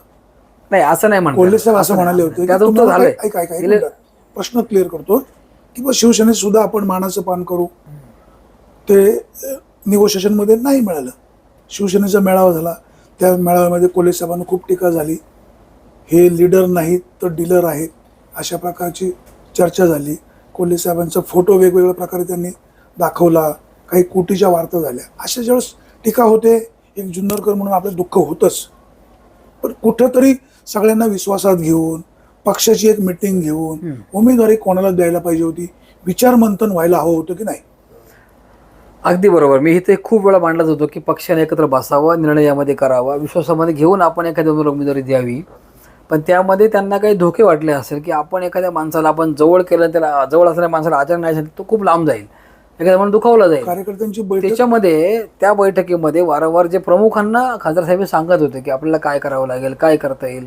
नाही, असं नाही म्हणतात. कोल्हे साहेब असं म्हणाले होते की त्याचं उत्तर तुम्हाला झालंय. काय काय काय प्रश्न क्लिअर करतो की बा शिवसेनेत सुद्धा आपण मानाचं पान करू. ते निगोशिएशनमध्ये नाही मिळालं. शिवसेनेचा मेळावा झाला, त्या मेळाव्यामध्ये कोल्हे साहेबांना खूप टीका झाली. हे लीडर नाहीत तर डीलर आहेत अशा प्रकारची चर्चा झाली. कोल्हे साहेबांचा फोटो वेगवेगळ्या प्रकारे त्यांनी दाखवला, काही कोटीच्या वार्ता झाल्या, अशा ज्यावेळेस टीका होते, एक जुन्नरकर म्हणून आपलं दुःख होतंच. पण कुठंतरी सगळ्यांना विश्वासात घेऊन पक्षाची एक मिटिंग घेऊन उमेदवारी कोणाला द्यायला पाहिजे होती, विचार मंथन व्हायला हवं होतं की नाही? अगदी बरोबर. मी इथे खूप वेळा मांडलाच होतो की पक्षाने एकत्र बसावं, निर्णय यामध्ये करावा, विश्वासामध्ये घेऊन आपण एखाद्या उमेदवारी द्यावी. पण त्यामध्ये त्यांना काही धोके वाटले असेल की आपण एखाद्या माणसाला आपण जवळ केलं, त्याला जवळ असणाऱ्या माणसाला आचार नाही झाला, तो खूप लांब जाईल, एखाद्या म्हणून दुखावला जाईल. कार्यकर्त्यांची बैठक त्याच्यामध्ये त्या बैठकीमध्ये वारंवार जे प्रमुखांना खासदार साहेब सांगत होते की आपल्याला काय करावं लागेल, काय करता येईल,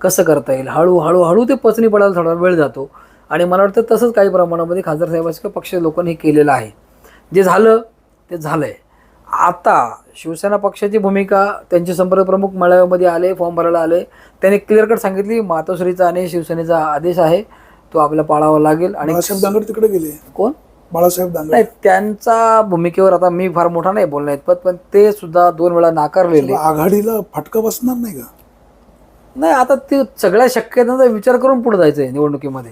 कसं करता येईल, हळूहळू ते पचनी पडायला थोडा वेळ जातो. आणि मला वाटतं तसंच काही प्रमाणामध्ये खासदार साहेबांच्या पक्ष लोकांनी केलेलं आहे. जे झालं ते झालंय. आता शिवसेना पक्षाची भूमिका, त्यांचे संपर्क प्रमुख मेळाव्यामध्ये आले, फॉर्म भरायला आले, त्यांनी क्लिअर कट सांगितली मातोश्रीचा आणि शिवसेनेचा आदेश आहे, तो आपल्याला पाळावा लागेल. आणि बाळासाहेब दांगड तिकडे गेले. कोण? बाळासाहेब दांगड. नाही, त्यांचा भूमिकेवर आता मी फार मोठा नाही बोलणार इतपत, पण ते सुद्धा 2 वेळा नाकारलेले. आघाडीला फटका बसणार नाही का? नाही, आता ते सगळ्या शक्यतांचा विचार करून पुढे जायचं आहे. निवडणुकीमध्ये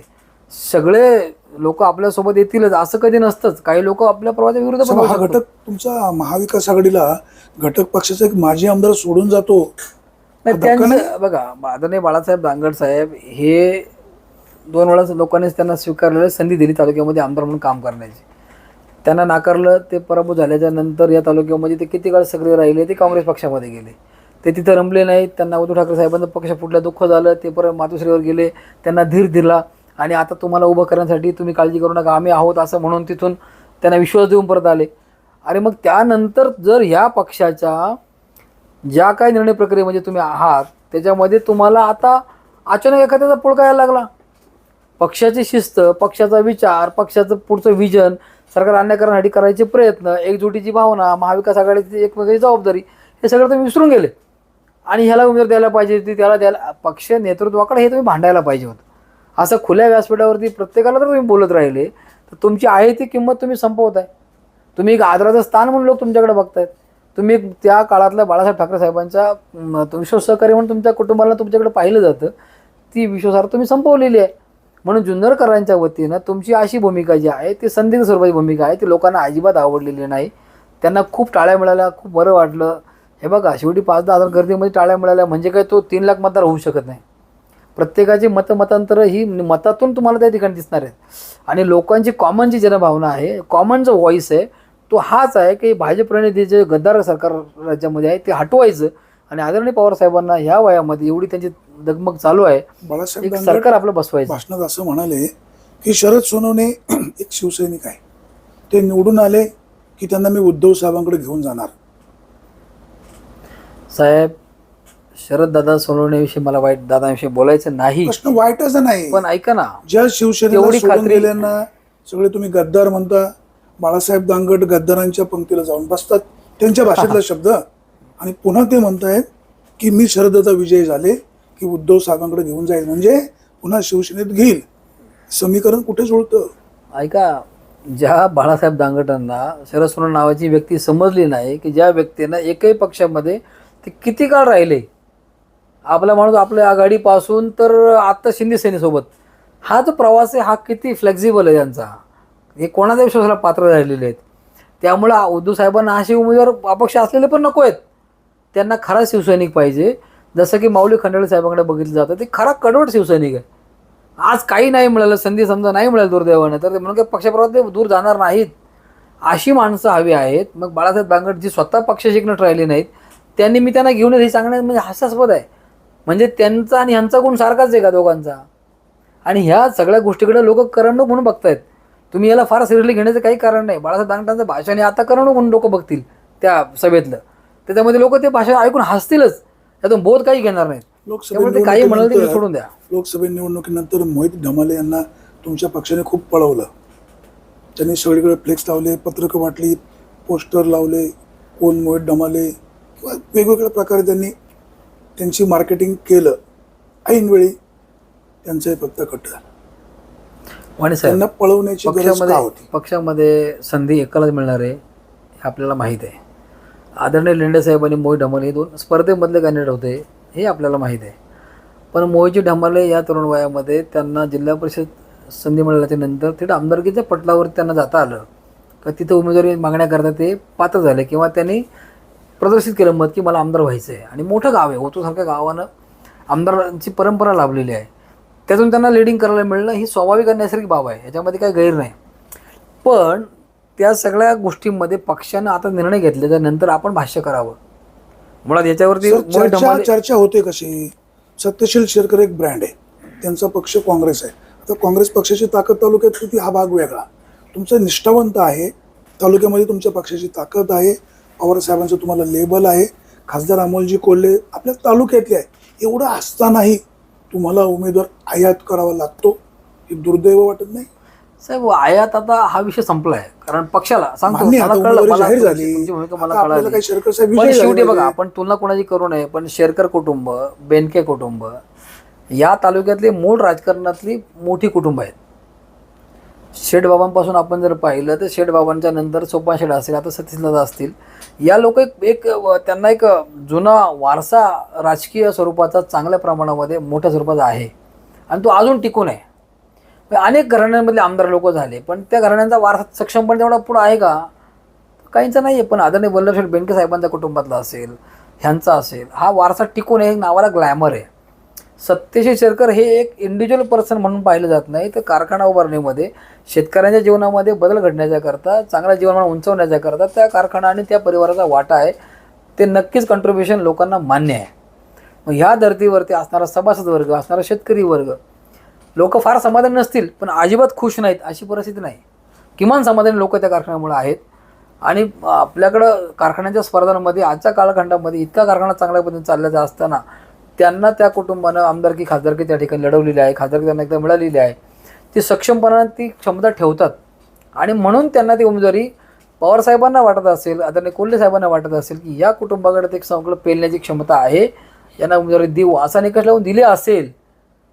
सगळे लोक आपल्यासोबत येतीलच असं कधी नसतंच. काही लोक आपल्या प्रवाहाच्या विरुद्ध पण हा घटक तुमचा महाविकास आघाडीला घटक पक्षाचा एक माजी आमदार सोडून जातो. नाही, त्यांचं बघा, आदरणीय बाळासाहेब दांगड साहेब हे 2 वेळा लोकांनीच त्यांना स्वीकारलेलं संधी दिली तालुक्यामध्ये आमदार म्हणून काम करण्याची. त्यांना नाकारलं. ते पराभूत झाल्याच्या नंतर या तालुक्यामध्ये ते किती काळ सक्रिय राहिले, ते काँग्रेस पक्षामध्ये गेले. ते तिथं रमले नाहीत. त्यांना उद्धव ठाकरे साहेबांचा पक्ष फुटला, दुःख झालं. ते परत मातोश्रीवर गेले, त्यांना धीर दिला आणि आता तुम्हाला उभं करण्यासाठी तुम्ही काळजी करू नका, आम्ही आहोत असं म्हणून तिथून त्यांना विश्वास देऊन परत आले. अरे मग त्यानंतर जर ह्या पक्षाच्या ज्या काही निर्णय प्रक्रियेमध्ये तुम्ही आहात त्याच्यामध्ये तुम्हाला आता अचानक एखाद्याचा पुळका यायला लागला, पक्षाची शिस्त, पक्षाचा विचार, पक्षाचं पुढचं विजन, सरकार अन्याय करण्यासाठी करायचे प्रयत्न, एकजुटीची भावना, महाविकास आघाडीची एकमेकांची जबाबदारी, हे सगळं तुम्ही विसरून गेले. आणि ह्याला उमेदवार द्यायला पाहिजे होती, त्याला द्यायला, पक्ष नेतृत्वाकडे हे तुम्ही भांडायला पाहिजे होतं. असं खुल्या व्यासपीठावरती प्रत्येकाला जर तुम्ही बोलत राहिले तर तुमची आहे ती किंमत तुम्ही संपवताय. तुम्ही एक आदराचं स्थान म्हणून लोक तुमच्याकडे बघतायत. तुम्ही त्या काळातल्या बाळासाहेब ठाकरे साहेबांच्या विश्वास सहकारी म्हणून तुमच्या कुटुंबाला तुमच्याकडे पाहिलं जातं. ती विश्वासार्हता तुम्ही संपवलेली आहे. म्हणून जुन्नरकरांच्या वतीनं तुमची अशी भूमिका जी आहे ती संदिग्ध स्वरूपाची भूमिका आहे, ती लोकांना अजिबात आवडलेली नाही. त्यांना खूप टाळ्या मिळाल्या, खूप बरं वाटलं. हे बघा, शेवटी 5-10 हजार गर्दीमध्ये टाळ्या मिळाल्या म्हणजे काय तो 3 लाख मतदार होऊ शकत नाही. प्रत्येकाची मतांतरं ही मतातून तुम्हाला त्या ठिकाणी दिसणार आहेत. आणि लोकांची कॉमन जी जनभावना आहे, कॉमन जो व्हॉइस आहे तो हाच आहे की भाजप प्रणित जे गद्दार सरकार राज्यामध्ये आहे ते हटवायचं. आणि आदरणीय पवार साहेबांना ह्या वयामध्ये एवढी त्यांची दगमग चालू आहे, बाळासाहेब एक सरकार आपलं बसवायचं. भाषणात असं म्हणाले की शरद सोनवणे एक शिवसैनिक आहे, ते निवडून आले की त्यांना मी उद्धव साहेबांकडे घेऊन जाणार. साहेब, शरद दादा सोनवणेविषयी मला वाईट दादाविषयी बोलायचं नाही, प्रश्न वाईटच नाही. पण ऐका ना, ज्या शिवसेनेला तेवढी सोडून खात्री- गेल्यांना सगळे तुम्ही गद्दार म्हणता. बाळासाहेब दांगड गद्दारांच्या पंक्तीला जाऊन बसतात, त्यांच्या भाषेतला शब्द. आणि पुन्हा ते म्हणतायत की मी शरदत्ता विजयी झाले की उद्धव साहेबांकडे घेऊन जाईल, म्हणजे पुन्हा शिवसेनेत घेईल. समीकरण कुठे जुळतं? ऐका, ज्या बाळासाहेब दांगटांना शरद सोनवणे नावाची व्यक्ती समजली नाही, की ज्या व्यक्तीनं एकही पक्षामध्ये ते किती काळ राहिले, आपला माणूस आपल्या आघाडीपासून तर आत्ता शिंदे सेनेसोबत, हा जो प्रवास आहे हा किती फ्लेक्झिबल आहे त्यांचा, हे कोणाच्या विश्वासाला पात्र राहिलेले आहेत. त्यामुळं उद्धव साहेबांना असे उमेदवार अपक्ष असलेले पण नको आहेत. त्यांना खरा शिवसैनिक पाहिजे. जसं की माऊली खंडाळे साहेबांकडे बघितलं जातं, ते खरा कडवट शिवसैनिक आहे. आज काही नाही मिळालं, संधी समजा नाही मिळाली दुर्दैवानं, तर ते म्हणून काही पक्षाप्रवास ते दूर जाणार नाहीत. अशी माणसं हवी आहेत. मग बाळासाहेब दांगड जी स्वतः पक्ष शिकणं राहिली नाहीत, त्यांनी मी त्यांना घेऊन हे सांगण्यात म्हणजे हास्यास्पद आहे. म्हणजे त्यांचा आणि ह्यांचा गुण सारखाच आहे का दोघांचा? आणि ह्या सगळ्या गोष्टीकडे लोक करमणूक म्हणून बघतायत. तुम्ही याला फार सिरियसली घेण्याचं काही कारण नाही. बाळासाहेब दांगटांचं भाषण हे आता करमणूक म्हणून लोक बघतील त्या सभेतलं, त्याच्यामध्ये लोक ते भाषण ऐकून हसतीलच, त्यातून बोध काही घेणार नाहीत. त्यामुळे ते काही म्हणाल ते सोडून द्या. लोकसभा निवडणुकीनंतर मोहित ढमाले यांना तुमच्या पक्षाने खूप पळवलं. त्यांनी सगळीकडे फ्लेक्स लावले, पत्रकं वाटली, पोस्टर लावले, कोण मोहित ढमाले, किंवा वेगवेगळ्या प्रकारे त्यांनी त्यांची मार्केटिंग केलं. ऐनवेळी त्यांचं फक्त कट झालं. वाणी साहेब, त्यांना पळवण्याची गरज का होती? पक्षामध्ये संधी एकालाच मिळणार आहे हे आपल्याला माहीत आहे. आदरणीय लेंडे साहेब आणि मोहित ढमाले हे 2 स्पर्धेमधले कॅन्डिडेट होते हे आपल्याला माहीत आहे. पण मोहितजी ढमाले या तरुण वयामध्ये त्यांना जिल्हा परिषद संधी मिळाल्याच्या नंतर थेट आमदारकीच्या पटलावर त्यांना जाता आलं, का तिथं उमेदवारी मागण्याकरता ते पात्र झाले किंवा त्यांनी प्रदर्शित केलं मत की मला आमदार व्हायचं आहे. आणि मोठं गाव आहे, ओतूरसारख्या गावानं आमदारांची परंपरा लाभलेली आहे, त्यातून त्यांना लिडिंग करायला मिळणं ही स्वाभाविक आणि नैसर्गिक बाब आहे, याच्यामध्ये काही गैर नाही. पण त्या सगळ्या गोष्टींमध्ये पक्षानं आता निर्णय घेतले, त्यानंतर आपण भाष्य करावं. मुळात याच्यावरती चर्चा होते कशी. सत्यशील शेरकर एक ब्रँड आहे, त्यांचा पक्ष काँग्रेस आहे. आता काँग्रेस पक्षाची ताकद तालुक्यात किती हा भाग वेगळा. तुमचं निष्ठावंत आहे, तालुक्यामध्ये तुमच्या पक्षाची ताकद आहे, पवार साहेबांचं तुम्हाला लेबल आहे, खासदार अमोलजी कोल्हे आपल्या तालुक्यातले आहे. एवढं असतानाही तुम्हाला उमेदवार आयात करावा लागतो, हे दुर्दैव वाटत नाही साहेब? आयात आता हा विषय संपलाय, कारण पक्षाला सांगतो मान्य आहे, मला आता कळलं, उमेदवारी मला जाहीर झाली. तुमची भूमिका मला आता आपल्याला कळाली. काही शेरकर साहेब पण विजयी शेवटी झाले बघा, पाहिजे. आपण तुलना कोणाची करू नये, पण शेरकर कुटुंब, बेनके कुटुंब या तालुक्यातली मूळ राजकारणातली मोठी कुटुंब आहेत. शेठबाबांपासून आपण जर पाहिलं तर शेठबाबांच्या नंतर सोपान शेठ असेल, आता सतीशदादा असतील, या लोक एक त्यांना एक जुना वारसा राजकीय स्वरूपाचा चांगल्या प्रमाणामध्ये मोठ्या स्वरूपाचा आहे आणि तो अजून टिकून आहे. अनेक घराण्यांमधले आमदार लोक झाले, पण त्या घराण्यांचा वारसा सक्षमपणे तेवढा पुढं आहे का? काहींचा नाही आहे. पण आदरणीय वल्लभशेठ बेनके साहेबांच्या कुटुंबातला असेल, ह्यांचा असेल, हा वारसा टिकून आहे, नावाला ग्लॅमर आहे. सत्यशील शेरकर हे एक इंडिव्हिज्युअल पर्सन म्हणून पाहिलं जात नाही, तर कारखाना उभारणीमध्ये शेतकऱ्यांच्या जीवनामध्ये बदल घडण्याच्या करता, चांगला जीवनमान उंचवण्याच्या करता त्या कारखाना आणि त्या परिवाराचा वाटा आहे. ते नक्कीच कॉन्ट्रीब्युशन लोकांना मान्य आहे. मग ह्या धर्तीवरती असणारा सभासद वर्ग, असणारा शेतकरी वर्ग, लोक फार समाधानी नसतील पण अजिबात खुश नाहीत अशी परिस्थिती नाही. किमान समाधानी लोक त्या कारखान्यामुळे आहेत. आणि आपल्याकडं कारखान्याच्या स्पर्धांमध्ये आजच्या कालखंडामध्ये इतका कारखाना चांगल्या पद्धतीने चालल्याचा असताना त्यांना त्या कुटुंबानं आमदारकी खासदारकी त्या ठिकाणी लढवलेली आहे, खासदारकी त्यांना एकदा मिळालेली आहे. ती सक्षमपणाने ती क्षमता ठेवतात आणि म्हणून त्यांना ती उमेदवारी पवारसाहेबांना वाटत असेल, आदरणीय कोल्हे साहेबांना वाटत असेल की या कुटुंबाकडे एक संकल्प पेलण्याची क्षमता आहे, यांना उमेदवारी देऊ असा निकष लावून दिले असेल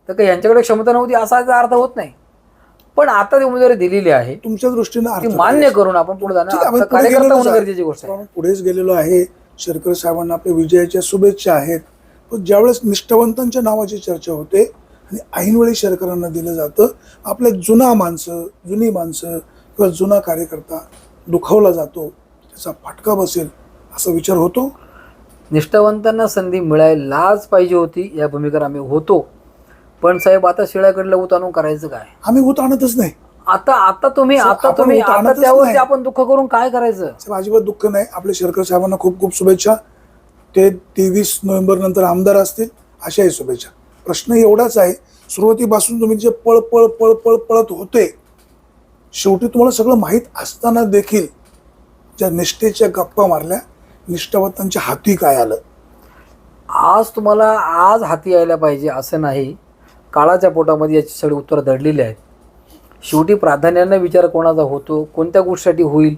तर काही यांच्याकडे क्षमता नव्हती असा अर्थ होत नाही. पण आता ती उमेदवारी दिलेली आहे, तुमच्या दृष्टीनं ती मान्य करून आपण पुढे जाणं कार्यकर्ता होणं गरजेची गोष्ट आहे. आपण पुढेच गेलेलो आहे. शेरकर साहेबांना आपल्या विजयाच्या शुभेच्छा आहेत. पण ज्यावेळेस निष्ठावंतांच्या नावाची चर्चा होते आणि ऐनवेळी शेरकरांना दिलं जातं, आपल्या जुनी माणसं किंवा जुना कार्यकर्ता दुखावला जातो, त्याचा फटका बसेल असा विचार होतो. निष्ठावंतांना संधी मिळायलाच पाहिजे होती, या भूमिकेवर आम्ही होतो. पण साहेब आता शिळ्याकडलं ऊत आणून करायचं काय? आम्ही ऊत आणतच नाही. आता तुम्ही त्यावरती आपण दुःख करून काय करायचं? साहेब अजिबात दुःख नाही. आपल्या शेरकर साहेबांना खूप खूप शुभेच्छा. ते 23 नोव्हेंबर नंतर आमदार असतील अशाही शुभेच्छा. प्रश्न एवढाच आहे, सुरुवातीपासून तुम्ही जे पळ पळ पळ पळ पळत होते, शेवटी तुम्हाला सगळं माहीत असताना देखील ज्या निष्ठेच्या गप्पा मारल्या, निष्ठावंतांच्या हाती काय आलं? आज हाती यायला पाहिजे असं नाही. काळाच्या पोटामध्ये याची सगळी उत्तरं दडलेली आहेत. शेवटी प्राधान्याने विचार कोणाचा होतो, कोणत्या गोष्टीसाठी होईल,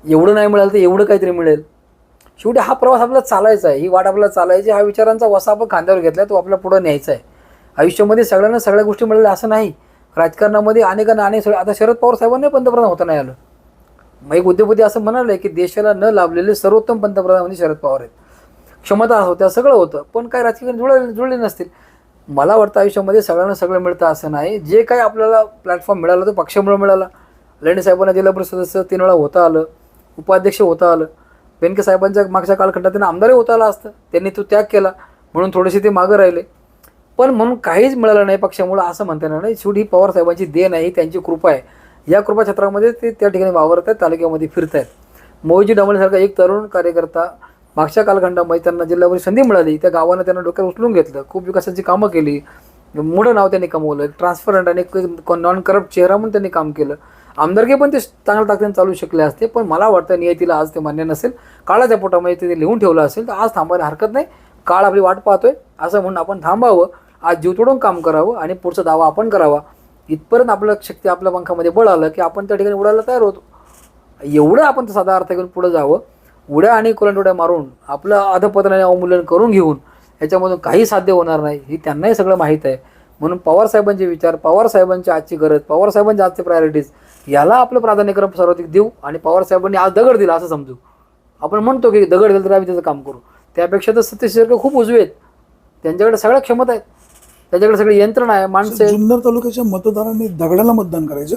एवढं नाही मिळालं तर एवढं काहीतरी मिळेल. शेवटी हा प्रवास आपल्याला चालायचा आहे, ही वाट आपल्याला चालायची. हा विचारांचा वसा आपण खांद्यावर घेतला, तो आपल्याला पुढं न्यायचा आहे. आयुष्यामध्ये सगळ्यांना सगळ्या गोष्टी मिळाल्या असं नाही. राजकारणामध्ये अनेकांना आता शरद पवार साहेबांना पंतप्रधान होता नाही आलं. मग एक उद्योगपती असं म्हणाले की देशाला न लाभलेले सर्वोत्तम पंतप्रधान म्हणजे शरद पवार आहेत. क्षमता होत्या, सगळं होतं, पण काय राजकीय जुळले नसतील. मला वाटतं आयुष्यामध्ये सगळ्यांना सगळं मिळतं असं नाही. जे काही आपल्याला प्लॅटफॉर्म मिळाला तो पक्षामुळे मिळाला. लेंडे साहेबांना जिल्हा परिषद सदस्य 3 वेळा होता आलं, उपाध्यक्ष होता आलं. बेनके साहेबांच्या मागच्या कालखंडात त्यांना आमदारही होता आला असतं, त्यांनी तो त्याग केला म्हणून थोडेसे ते मागं राहिले. पण म्हणून काहीच मिळालं नाही पक्षामुळं असं म्हणता येणार नाही. शेवटी पवार साहेबांची देण आहे, त्यांची कृपा आहे. या कृपाक्षेत्रामध्ये ते त्या ठिकाणी वावरत आहेत, तालुक्यामध्ये फिरत आहेत. मोहिजी डांबळेसारखा एक तरुण कार्यकर्ता मागच्या कालखंडामध्ये त्यांना जिल्हावर संधी मिळाली, त्या गावानं त्यांना डोक्यात उचलून घेतलं, खूप विकासाची कामं केली, मोठं नाव त्यांनी कमवलं, ट्रान्सपरंट आणि नॉन करप्ट चेहरा म्हणून त्यांनी काम केलं. आमदारकी पण ते चांगल्या ताकदीने चालू शकले असते. पण मला वाटतं नियतीला आज ते मान्य नसेल. काळाच्या पोटामध्ये ते लिहून ठेवलं असेल तर आज थांबायला हरकत नाही. काळ आपली वाट पाहतोय असं म्हणून आपण थांबावं, आज जीव तोडून काम करावं आणि पुढचा दावा आपण करावा. इथपर्यंत आपलं शक्ती, आपल्या पंखामध्ये बळ आलं की आपण त्या ठिकाणी उडायला तयार होतो. एवढं आपण तर साधा अर्थ घेऊन पुढे जावं. उड्या आणि कोलंडोड्या मारून आपलं अधपतनाने अवमूल्यन करून घेऊन याच्यामधून काही साध्य होणार नाही, ही त्यांनाही सगळं माहीत आहे. म्हणून पवारसाहेबांचे विचार, पवारसाहेबांची आजची गरज, पवारसाहेबांचे आजचे प्रायोरिटीज, याला आपलं प्राधान्यक्रम सर्वाधिक देऊ. आणि पवारसाहेबांनी आज दगड दिला असं समजू. आपण म्हणतो की दगड दिलं तर आम्ही त्याचं काम करू. त्यापेक्षा तर सतीश शेरकर खूप उजवे आहेत, त्यांच्याकडे सगळ्या क्षमता आहेत, त्याच्याकडे सगळी यंत्रणा आहे, माणसं आहेत. जुन्नर तालुक्याच्या मतदारांनी दगडाला मतदान करायचं,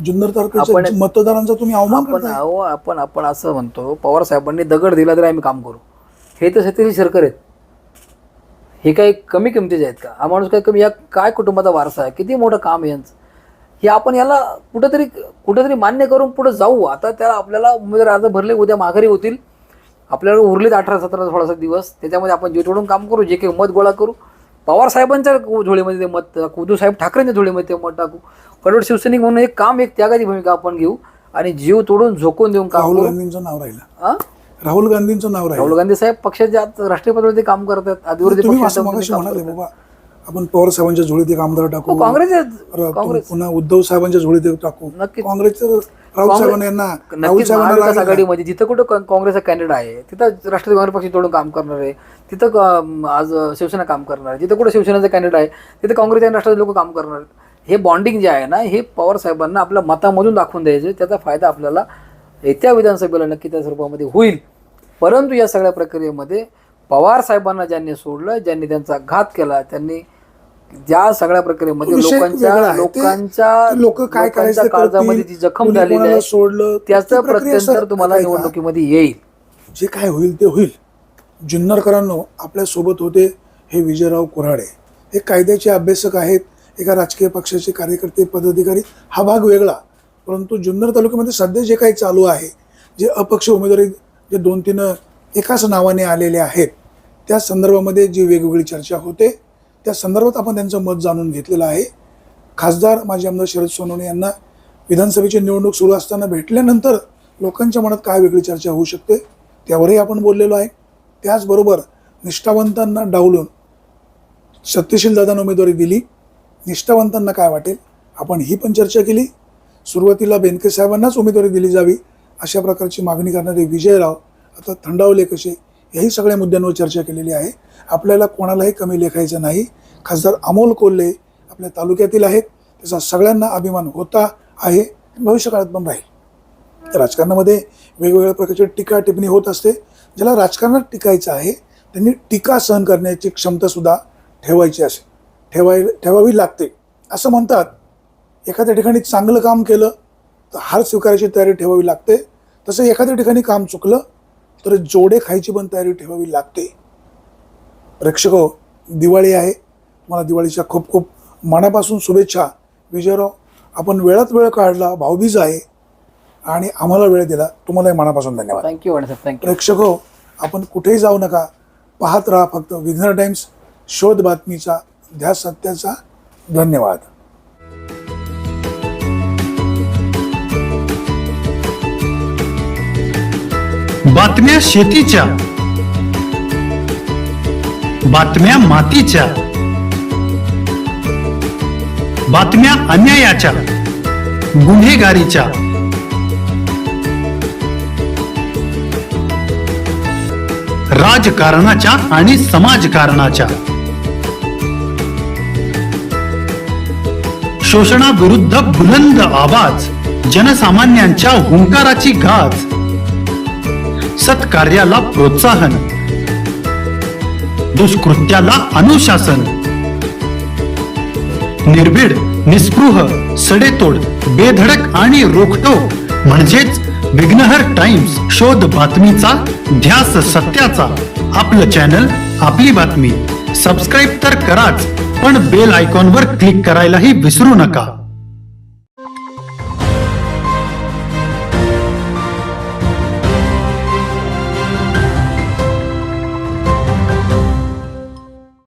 जुन्नर आपण- तालुक्याच्या मतदारांचा तुम्ही अवमान करताय. आपण असं म्हणतो, पवार साहेबांनी दगड दिला तरी आम्ही काम करू. हे तर सत्तेची सरकार आहेत. हे काही कमी किमतीचे आहेत का? हा माणूस काय कमी, या काय कुटुंबाचा वारसा आहे, किती मोठं काम आहे यांचं, हे आपण याला कुठेतरी मान्य करून पुढे जाऊ. आता त्याला आपल्याला उमेदवार अर्ज भरले, उद्या माघारी होतील, आपल्याला उरलेत 18-17-16 दिवस, त्याच्यामध्ये आपण जीव तोडून काम करू, जे काही मत गोळा करू, पवार साहेबांच्या झोळीमध्ये ते मत टाकू, उद्धव साहेब ठाकरेंच्या झोळीमध्ये ते मत टाकू, कडवट शिवसैनिक म्हणून एक काम, एक त्यागाची भूमिका आपण घेऊ आणि जीव तोडून झोकून देऊन काम राहुल करू. गांधींचं नाव राहिलं. राहुल गांधींचं नाव राहिलं. राहुल गांधी साहेब पक्षाच्या राष्ट्रीय पदावरती काम करतात, आधी तुम्ही असं मगाशी म्हणाले बाबा आपण पवार साहेबांच्या झोळीत एक आमदार टाकू, काँग्रेस पुन्हा उद्धव साहेबांच्या झोळीत एक टाकू. नक्कीच. काँग्रेसचं राहुल साहेबांना यांना राहुल नक्कीच साहेबांना महाविकास लागलं. आघाडीमध्ये जिथं कुठं काँग्रेसचा कॅन्डिडेट आहे तिथं राष्ट्रवादी काँग्रेस पक्ष तोडून काम करणार आहे, तिथं आज शिवसेना काम करणार आहे, जिथं कुठं शिवसेनेचा कॅन्डिडेट आहे तिथं काँग्रेस आणि राष्ट्रवादी लोक काम करणार आहेत. हे बॉन्डिंग जे आहे ना, हे पवार साहेबांना आपल्या मतामधून दाखवून द्यायचे, त्याचा फायदा आपल्याला येत्या विधानसभेला नक्की त्या स्वरूपामध्ये होईल. परंतु या सगळ्या प्रक्रियेमध्ये पवार साहेबांना ज्यांनी सोडलं, ज्यांनी त्यांचा घात केला, त्यांनी ज्या सगळ्या प्रक्रियेमध्ये विषय वेगळा आहे. लोक काय करायचं ते काळजामध्ये जी करतील, जखम कुणी झालेली कोणाला आहे सोडलं त्याचं ती प्रक्रिया प्रत्यंतर सर तुम्हाला काय का? निवडणुकीमध्ये येईल. जे काय होईल ते होईल. जुन्नरकरांनो, आपल्या सोबत होते हे विजयराव कुऱ्हाडे, हे कायद्याचे अभ्यासक आहेत, एका राजकीय पक्षाचे कार्यकर्ते, पदाधिकारी, हा भाग वेगळा. परंतु जुन्नर तालुक्यामध्ये सध्या जे काही चालू आहे, जे अपक्ष उमेदवारी जे 2-3 एकाच नावाने आलेले आहेत, त्या संदर्भामध्ये जी वेगवेगळी चर्चा होते, त्या संदर्भात आपण त्यांचं मत जाणून घेतलेलं आहे. खासदार माजी आमदार शरद सोनवणे यांना विधानसभेची निवडणूक सुरू असताना भेटल्यानंतर लोकांच्या मनात काय वेगळी चर्चा होऊ शकते त्यावरही आपण बोललेलो आहे. त्याचबरोबर निष्ठावंतांना डावलून सत्यशील दादांना उमेदवारी दिली, निष्ठावंतांना काय वाटेल आपण ही पण चर्चा केली. सुरुवातीला बेनके साहेबांनाच उमेदवारी दिली जावी अशा प्रकारची मागणी करणारे विजयराव आता थंडावले कसे, याही सगळ्या मुद्द्यांवर चर्चा केलेली आहे. आपल्याला कोणालाही कमी लेखायचं नाही. खासदार अमोल कोल्हे आपल्या तालुक्यातील आहेत, त्याचा सगळ्यांना अभिमान होता आहे, भविष्यकाळात पण राहील. राजकारणामध्ये वेगवेगळ्या प्रकारची टीका टिप्पणी होत असते. ज्याला राजकारणात टिकायचं आहे त्यांनी टीका सहन करण्याची क्षमतासुद्धा ठेवायची ठेवावी लागते. असं म्हणतात, एखाद्या ठिकाणी चांगलं काम केलं तर हार स्वीकारायची तयारी ठेवावी लागते, तसं एखाद्या ठिकाणी काम चुकलं तर जोडे खायची पण तयारी ठेवावी लागते. प्रेक्षको, दिवाळी आहे, मला दिवाळीच्या खूप खूप मनापासून शुभेच्छा. विजयराव, आपण वेळात वेळ काढला, भाऊबीज आहे आणि आम्हाला वेळ दिला, तुम्हालाही मनापासून धन्यवाद. Thank you thank you. प्रेक्षको, आपण कुठेही जाऊ नका, पाहत राहा फक्त विघ्नर टाइम्स, शोध बातमीचा, ध्यास सत्याचा. धन्यवाद. बातम्या शेतीच्या, बातम्या मातीच्या, बातम्या अन्यायाच्या, गुन्हेगारीच्या, राजकारणाच्या आणि समाजकारणाच्या, शोषणाविरुद्ध बुलंद आवाज, जनसामान्यांच्या हुंकाराची गाज, सत्कार्याला प्रोत्साहन, दुष्कृत्याला अनुशासन, निर्भीड, निस्पृह, सडेतोड, बेधडक आणि रोखटोक म्हणजेच विघ्नहर टाइम्स, शोध बातमीचा, ध्यास सत्याचा. आपलं चॅनल, आपली बातमी. सबस्क्राईब तर कराच, पण बेल आयकॉनवर क्लिक करायलाही विसरू नका.